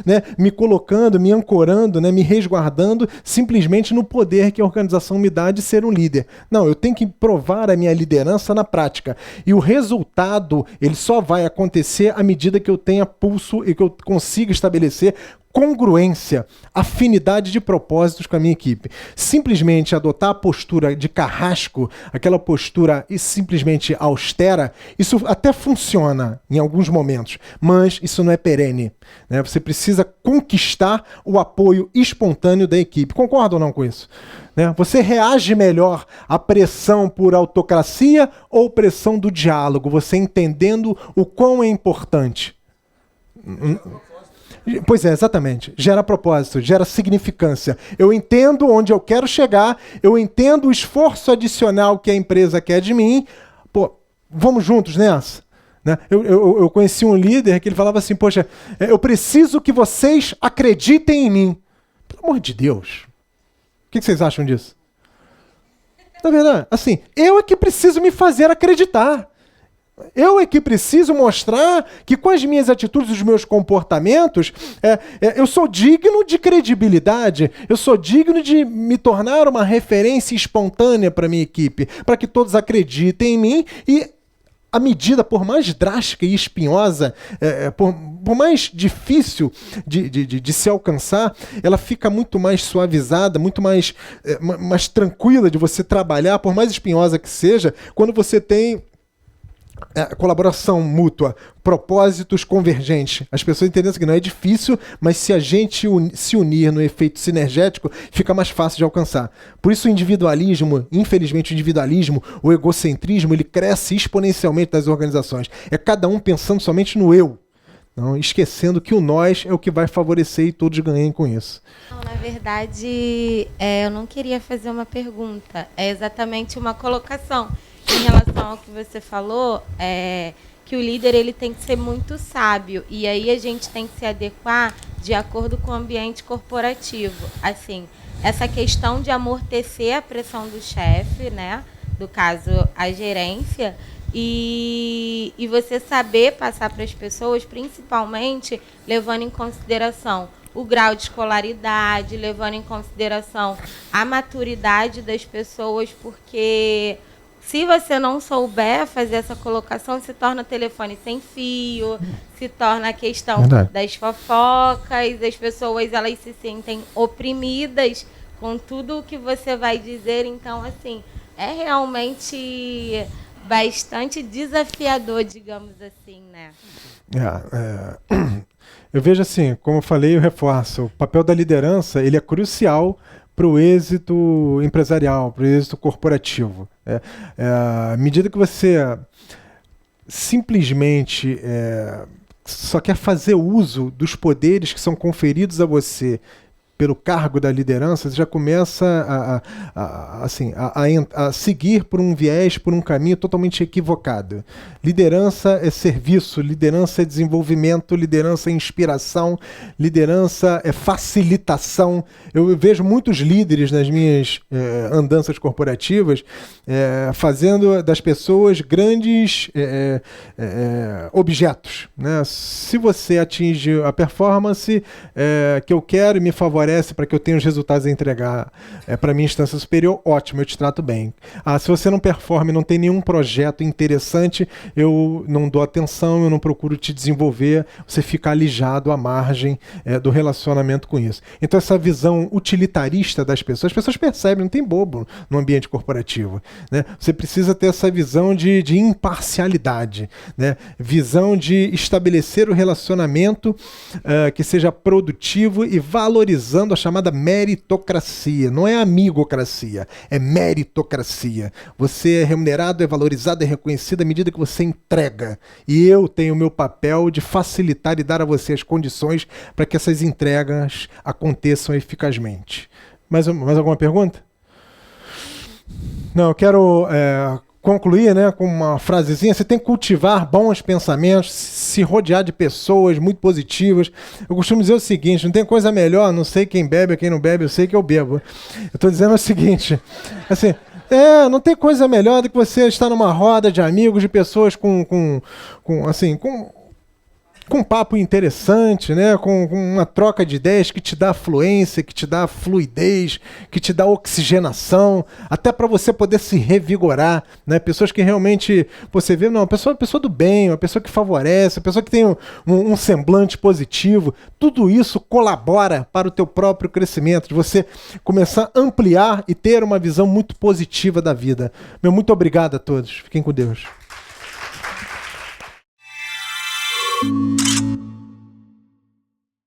né? Me colocando, me ancorando, né? Me resguardando simplesmente no poder que a organização me dá de ser um líder. Não, eu tenho que provar a minha liderança na prática. E o resultado, ele só vai acontecer à medida que eu tenha pulso e que eu consiga estabelecer congruência, afinidade de propósitos com a minha equipe. Simplesmente adotar a postura de carrasco, aquela postura simplesmente austera, isso até funciona em alguns momentos, mas isso não é perene, né? Você precisa conquistar o apoio espontâneo da equipe. Concorda ou não com isso? Né? Você reage melhor à pressão por autocracia ou pressão do diálogo, você entendendo o quão é importante. Pois é, exatamente. Gera propósito, gera significância. Eu entendo onde eu quero chegar, eu entendo o esforço adicional que a empresa quer de mim. Pô, vamos juntos nessa? Né? Eu conheci um líder que ele falava assim, poxa, eu preciso que vocês acreditem em mim. Pelo amor de Deus. O que vocês acham disso? Na verdade, eu é que preciso me fazer acreditar. Eu é que preciso mostrar que com as minhas atitudes, os meus comportamentos, eu sou digno de credibilidade, eu sou digno de me tornar uma referência espontânea para a minha equipe, para que todos acreditem em mim e a medida, por mais drástica e espinhosa, por mais difícil de se alcançar, ela fica muito mais suavizada, muito mais tranquila de você trabalhar, por mais espinhosa que seja, quando você tem colaboração mútua, propósitos convergentes. As pessoas entendem que não é difícil, mas se a gente se unir no efeito sinergético, fica mais fácil de alcançar. Por isso o individualismo, infelizmente o individualismo, o egocentrismo, ele cresce exponencialmente nas organizações. É cada um pensando somente no eu, não esquecendo que o nós é o que vai favorecer e todos ganhem com isso. Não, na verdade, eu não queria fazer uma pergunta, é exatamente uma colocação. Em relação ao que você falou, que o líder ele tem que ser muito sábio, e aí a gente tem que se adequar de acordo com o ambiente corporativo. Assim, essa questão de amortecer a pressão do chefe, né, do caso a gerência, e você saber passar para as pessoas, principalmente levando em consideração o grau de escolaridade, levando em consideração a maturidade das pessoas, porque se você não souber fazer essa colocação, se torna telefone sem fio, se torna a questão das fofocas, as pessoas elas se sentem oprimidas com tudo o que você vai dizer. Então, assim, é realmente bastante desafiador, digamos assim, né? Eu vejo assim, como eu falei, eu reforço, o papel da liderança ele é crucial para o êxito empresarial, para o êxito corporativo. À medida que você simplesmente só quer fazer uso dos poderes que são conferidos a você pelo cargo da liderança, você já começa a seguir por um viés, por um caminho totalmente equivocado. Liderança é serviço, liderança é desenvolvimento, liderança é inspiração, liderança é facilitação. Eu vejo muitos líderes nas minhas andanças corporativas fazendo das pessoas grandes objetos, né? Se você atinge a performance que eu quero e me favorece para que eu tenha os resultados a entregar para a minha instância superior, ótimo, eu te trato bem. Se você não performa e não tem nenhum projeto interessante, eu não dou atenção, eu não procuro te desenvolver, você fica alijado à margem do relacionamento com isso. Então essa visão utilitarista das pessoas, as pessoas percebem, não tem bobo no ambiente corporativo, né? Você precisa ter essa visão de imparcialidade, né? Visão de estabelecer o relacionamento que seja produtivo e valorizando a chamada meritocracia. Não é amigocracia, é meritocracia. Você é remunerado, é valorizado, é reconhecido à medida que você entrega. E eu tenho o meu papel de facilitar e dar a você as condições para que essas entregas aconteçam eficazmente. Mais alguma pergunta? Não, eu quero concluir, né, com uma frasezinha. Você tem que cultivar bons pensamentos, se rodear de pessoas muito positivas. Eu costumo dizer o seguinte, não tem coisa melhor, não sei quem bebe, quem não bebe, eu sei que eu bebo. Eu estou dizendo o seguinte, assim, não tem coisa melhor do que você estar numa roda de amigos, de pessoas com um papo interessante, né? Com uma troca de ideias que te dá fluência, que te dá fluidez, que te dá oxigenação, até para você poder se revigorar, né? Pessoas que realmente você vê, não, uma pessoa do bem, uma pessoa que favorece, uma pessoa que tem um semblante positivo, tudo isso colabora para o teu próprio crescimento, de você começar a ampliar e ter uma visão muito positiva da vida. Muito obrigado a todos. Fiquem com Deus.